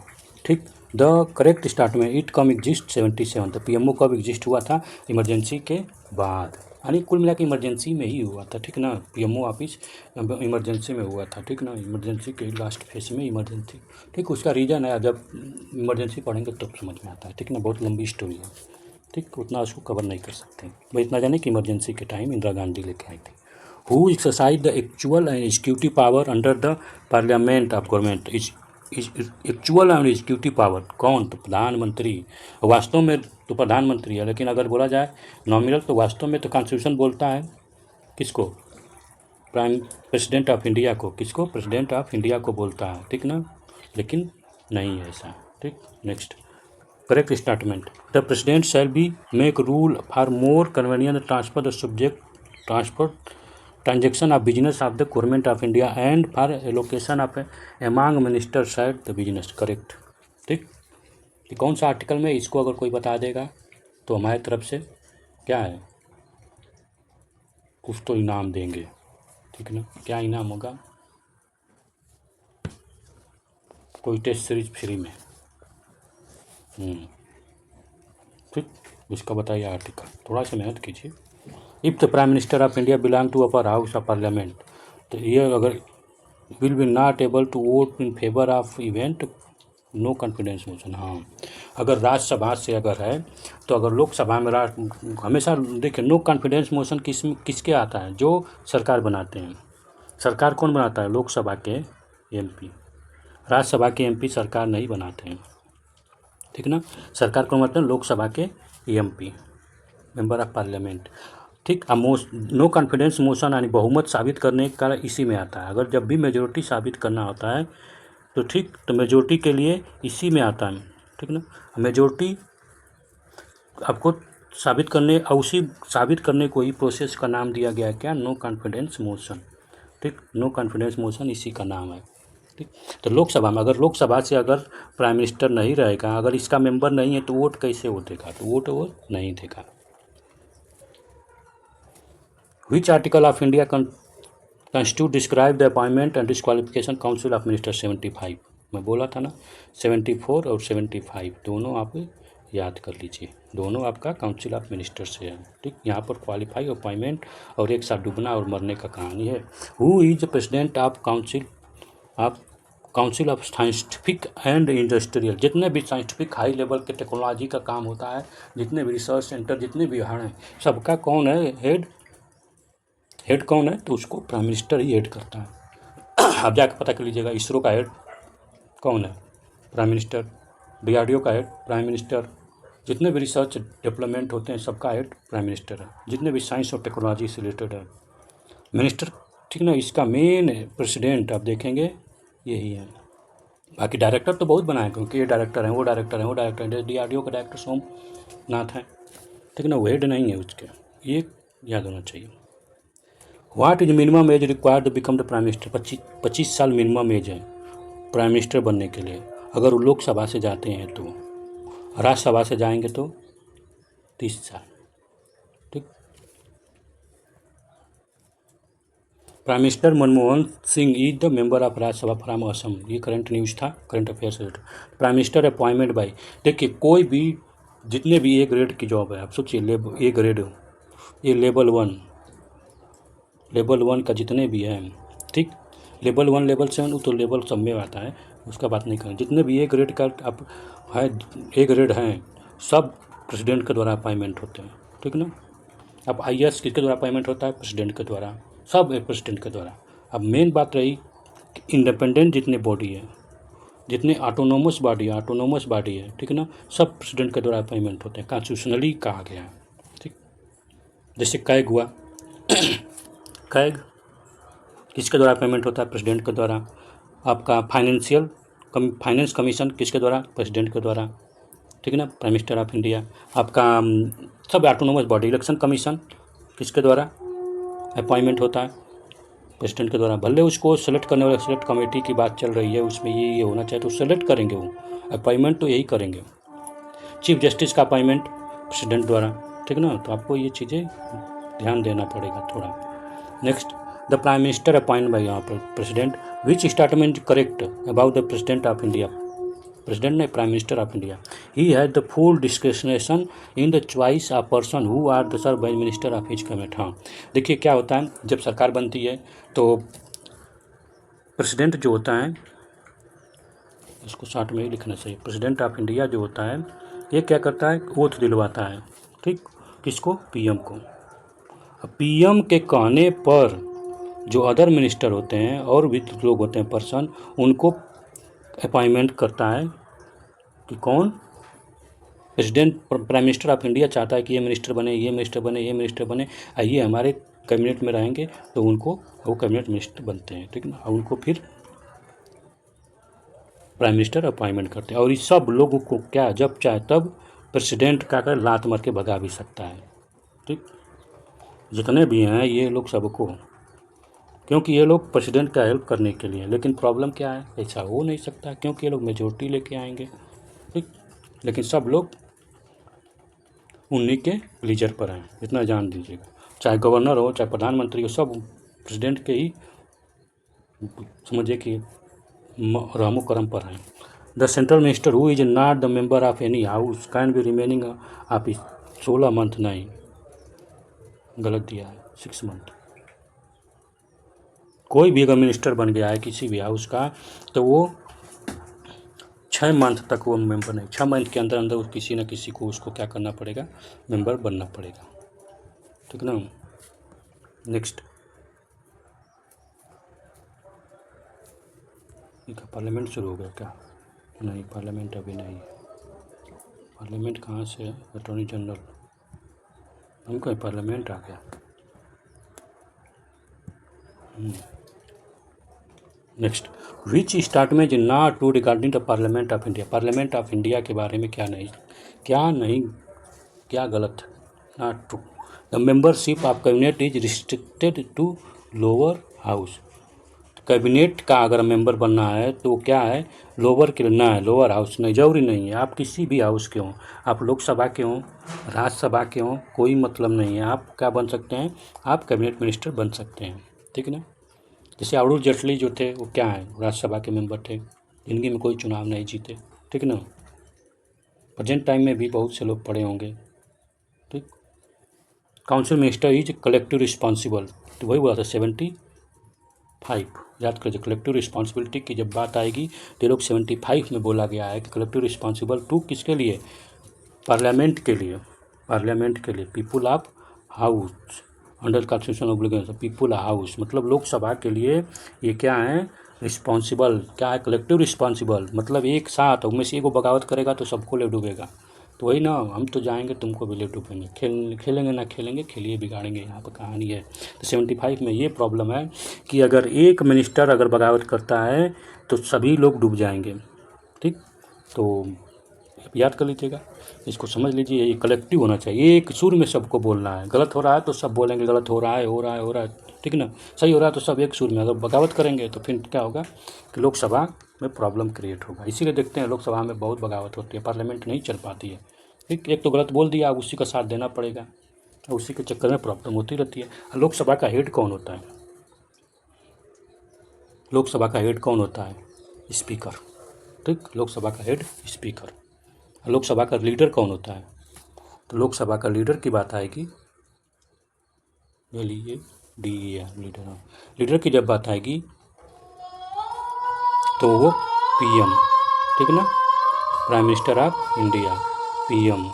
ठीक। The correct statement it come exist 77। तो PMO कब एग्जिस्ट हुआ था? इमरजेंसी के बाद, यानी कुल मिला के इमरजेंसी में ही हुआ था, ठीक ना। PMO ऑफिस इमरजेंसी में हुआ था, ठीक ना। इमरजेंसी के लास्ट फेज में इमरजेंसी, ठीक। उसका रीज़न है, जब इमरजेंसी पढ़ेंगे तब समझ में आता है, ठीक ना। बहुत लंबी स्टोरी है, ठीक, उतना उसको कवर नहीं कर सकते। भाई इतना जाने कि इमरजेंसी के टाइम इंदिरा गांधी लेके आई थी। Who exercise the actual and executive power under the parliament of government? Is actual and executive power कौन? तो प्रधानमंत्री। वास्तव में तो प्रधानमंत्री है, लेकिन अगर बोला जाए नॉमिनल तो वास्तव में तो कॉन्स्टिट्यूशन बोलता है किसको? प्रेसिडेंट ऑफ इंडिया को। किसको? प्रेसिडेंट ऑफ इंडिया को बोलता है, ठीक ना, लेकिन नहीं है ऐसा, ठीक। Next, correct statement, the president shall be make rule for more convenient transfer the subject transfer transaction of business of the government of India and for allocation of among minister said the business, correct, ठीक। कि कौन सा article में, इसको अगर कोई बता देगा तो हमारी तरफ से क्या है, कुछ तो इनाम देंगे, ठीक ना। क्या इनाम होगा? कोई टेस्ट सीरीज फ्री में, ठीक। इसका बताइए आर्टिकल, थोड़ा सा मेहनत कीजिए। If the prime minister of India belong to upper house of parliament, तो ये अगर will be not able to vote in favour of event no confidence motion. हाँ, अगर राज्यसभा से अगर है तो अगर लोकसभा में हमेशा देखिए नो कॉन्फिडेंस मोशन किसके आता है? जो सरकार बनाते हैं। सरकार कौन बनाता है? लोकसभा के MP। राज्यसभा के MP सरकार नहीं बनाते हैं, ठीक ना। सरकार कौन बनाते हैं? लोकसभा के MP, मेंबर ऑफ पार्लियामेंट, ठीक। नो कॉन्फिडेंस मोशन यानी बहुमत साबित करने का इसी में आता है। अगर जब भी मेजोरिटी साबित करना होता है तो ठीक, तो मेजोरिटी के लिए इसी में आता है, ठीक ना। मेजोरिटी आपको साबित करने और उसी साबित करने को ही प्रोसेस का नाम दिया गया है क्या, नो कॉन्फिडेंस मोशन, ठीक। नो कॉन्फिडेंस मोशन इसी का नाम है, ठीक। तो लोकसभा में अगर लोकसभा से अगर प्राइम मिनिस्टर नहीं रहेगा, अगर इसका मेंबर नहीं है तो वोट कैसे वो देगा, तो वोट वो नहीं देगा। Which article of India constitute describe the appointment and disqualification council of minister 75, मैं बोला था ना 74 और 75 दोनों आप याद कर लीजिए, दोनों आपका काउंसिल ऑफ मिनिस्टर से है, ठीक। यहाँ पर क्वालिफाई अपॉइंटमेंट और एक साथ डूबना और मरने का कहानी है। Who is president of council of scientific and industrial, जितने भी साइंटिफिक हाई लेवल के टेक्नोलॉजी का काम होता है, जितने भी रिसर्च सेंटर, जितने भी हैं, सबका कौन है हेड कौन है, तो उसको प्राइम मिनिस्टर ही हेड करता है। आप जाकर पता कर लीजिएगा, इसरो का हेड कौन है, प्राइम मिनिस्टर। DRDO का हेड प्राइम मिनिस्टर। जितने भी रिसर्च डेवलपमेंट होते हैं सबका हेड प्राइम मिनिस्टर है, जितने भी साइंस और टेक्नोलॉजी से रिलेटेड है मिनिस्टर, ठीक ना। इसका मेन प्रेसिडेंट आप देखेंगे यही है। बाकी डायरेक्टर तो बहुत बनाए, क्योंकि ये डायरेक्टर हैं, वो डायरेक्टर हैं, वो डायरेक्टर हैं। DRDO का डायरेक्टर सोमनाथ है, ठीक ना, वो हेड नहीं है उसके, ये याद होना चाहिए। What is minimum age required to become the prime minister, 25 साल मिनिमम एज है प्राइम मिनिस्टर बनने के लिए। अगर वो लोकसभा से जाते हैं तो, राज्यसभा से जाएंगे तो 30 साल, ठीक। Prime minister Manmohan Singh is the member of Rajya Sabha from Assam, ये करंट न्यूज़ था, करंट अफेयर से related. Prime minister appointment by, देखिए कोई भी जितने भी ए ग्रेड की जॉब है, आप सोचिए ए ग्रेड, ये लेवल 1 का जितने भी हैं, ठीक। लेवल 1 लेवल 7 तो लेवल सब में आता है, उसका बात नहीं करें। जितने भी ए ग्रेड का आप है, ए ग्रेड हैं, सब प्रेसिडेंट के द्वारा अपॉइंटमेंट होते हैं, ठीक ना। अब IAS किसके द्वारा अपॉइंटमेंट होता है, प्रेसिडेंट के द्वारा, सब एक प्रेसिडेंट के द्वारा। अब मेन बात रही कि इंडिपेंडेंट जितने बॉडी है, जितने ऑटोनोमस बॉडी है, ठीक ना, सब प्रेसिडेंट के द्वारा अपॉइंटमेंट होते हैं, कॉन्स्टिट्यूशनली कहा गया है, ठीक। जैसे कैग हुआ, कैग किसके द्वारा पेमेंट होता है, प्रेसिडेंट के द्वारा। आपका फाइनेंस कमीशन किसके द्वारा, प्रेसिडेंट के द्वारा, ठीक है ना, प्राइम मिनिस्टर ऑफ इंडिया। आपका सब ऑटोनोमस बॉडी, इलेक्शन कमीशन किसके द्वारा अपॉइंटमेंट होता है, प्रेसिडेंट के द्वारा। भले उसको सेलेक्ट करने वाले सेलेक्ट कमेटी की बात चल रही है, उसमें ये होना चाहिए तो सेलेक्ट करेंगे, वो अपॉइंटमेंट तो यही करेंगे। चीफ जस्टिस का अपॉइंटमेंट प्रेसिडेंट द्वारा, ठीक ना। तो आपको ये चीज़ें ध्यान देना पड़ेगा थोड़ा। Next, the prime minister appoint by यहाँ पर president, which statement correct about the president of India, president ने prime minister of India, he has the full discretion in the choice of person who are the serve by minister of his cabinet. हाँ, देखिए क्या होता है, जब सरकार बनती है तो प्रेसिडेंट जो होता है, इसको शॉर्ट में ही लिखना चाहिए, प्रेसिडेंट ऑफ इंडिया जो होता है ये क्या करता है, ओथ दिलवाता है, ठीक। किसको, PM को। PM के कहने पर जो अदर मिनिस्टर होते हैं और भी लोग होते हैं पर्सन, उनको अपॉइंटमेंट करता है कि कौन, president prime minister of India चाहता है कि ये मिनिस्टर बने, ये मिनिस्टर बने, ये मिनिस्टर बने, ये हमारे कैबिनेट में रहेंगे, तो उनको वो कैबिनेट मिनिस्टर बनते हैं, ठीक ना। और उनको फिर प्राइम मिनिस्टर अपॉइंटमेंट करते हैं। और इस सब लोगों को क्या, जब चाहे तब प्रेसिडेंट का कर लात मार के भगा भी सकता है, ठीक। जितने भी हैं ये लोग सबको, क्योंकि ये लोग प्रेसिडेंट का हेल्प करने के लिए। लेकिन प्रॉब्लम क्या है, ऐसा हो नहीं सकता, क्योंकि ये लोग मेजोरिटी लेके आएंगे, ठीक। लेकिन सब लोग उन्हीं के लीजर पर हैं, इतना जान दीजिएगा। चाहे गवर्नर हो, चाहे प्रधानमंत्री हो, सब प्रेसिडेंट के ही समझिए कि रहमो करम पर हैं। The central minister who is not the member of any house can be remaining office 16 month, नहीं गलत दिया है, 6 मंथ। कोई भी अगर मिनिस्टर बन गया है किसी भी हाउस का, तो वो 6 मंथ तक वो मेंबर नहीं, 6 मंथ के अंदर अंदर किसी न किसी को उसको क्या करना पड़ेगा, मेंबर बनना पड़ेगा, ठीक ना। नेक्स्ट, पार्लियामेंट शुरू हो गया क्या, नहीं पार्लियामेंट अभी नहीं, पार्लियामेंट कहाँ से है, अटॉर्नी जनरल, हमको पार्लियामेंट आ गया। Next, which statement is not true regarding the parliament of India. Parliament of India के बारे में क्या गलत है, not true. The membership of cabinet is restricted to lower house. Cabinet का अगर मेंबर बनना है तो क्या है, लोअर के ना है, लोअर हाउस नहीं, जरूरी नहीं है। आप किसी भी हाउस के हों, आप लोकसभा के हों, राज्यसभा के हों, कोई मतलब नहीं है। आप क्या बन सकते हैं, आप कैबिनेट मिनिस्टर बन सकते हैं, ठीक है ना। जैसे अरुण जेटली जो थे वो क्या है, राज्यसभा के मेंबर थे, जिंदगी में कोई चुनाव नहीं जीते, ठीक ना। प्रेजेंट टाइम में भी बहुत से लोग पड़े होंगे, ठीक। Council minister is collective responsible, तो वही बोला था 75, याद करिए। कलेक्टिव रिस्पॉन्सिबिलिटी की जब बात आएगी तो ये लोग 75 में बोला गया है कि कलेक्टिव रिस्पॉन्सिबल टू किसके लिए, पार्लियामेंट के लिए, पार्लियामेंट के लिए, people of house under constitution obligation, people house मतलब लोकसभा के लिए ये क्या है, रिस्पॉन्सिबल, क्या है, कलेक्टिव रिस्पॉन्सिबल मतलब एक साथ, उनमें से एगो बगावत करेगा तो सबको ले डूबेगा। तो वही ना, हम तो जाएंगे तुमको भी ले डूबेंगे, खेलेंगे ना खेलेंगे, खेलिए बिगाड़ेंगे, यहाँ पर कहानी है। तो 75 में ये प्रॉब्लम है कि अगर एक मिनिस्टर अगर बगावत करता है तो सभी लोग डूब जाएंगे, ठीक। तो याद कर लीजिएगा, इसको समझ लीजिए, ये कलेक्टिव होना चाहिए, एक सुर में सबको बोलना है। गलत हो रहा है तो सब बोलेंगे गलत हो रहा है, हो रहा है, हो रहा है, ठीक ना। सही हो रहा है तो सब एक सुर में, अगर बगावत करेंगे तो फिर क्या होगा कि लोकसभा में प्रॉब्लम क्रिएट होगा। इसीलिए देखते हैं लोकसभा में बहुत बगावत होती है, पार्लियामेंट नहीं चल पाती है, ठीक। एक तो गलत बोल दिया, अब उसी का साथ देना पड़ेगा, उसी के चक्कर में प्रॉब्लम होती रहती है। लोकसभा का हेड कौन होता है, लोकसभा का हेड कौन होता है, स्पीकर, ठीक। लोकसभा का हेड स्पीकर। लोकसभा का लीडर कौन होता है, तो लोकसभा का लीडर की बात आएगी, लीजिए लीडर, लीडर की जब बात आएगी तो वो पीएम, ठीक ना, prime minister of India, PM.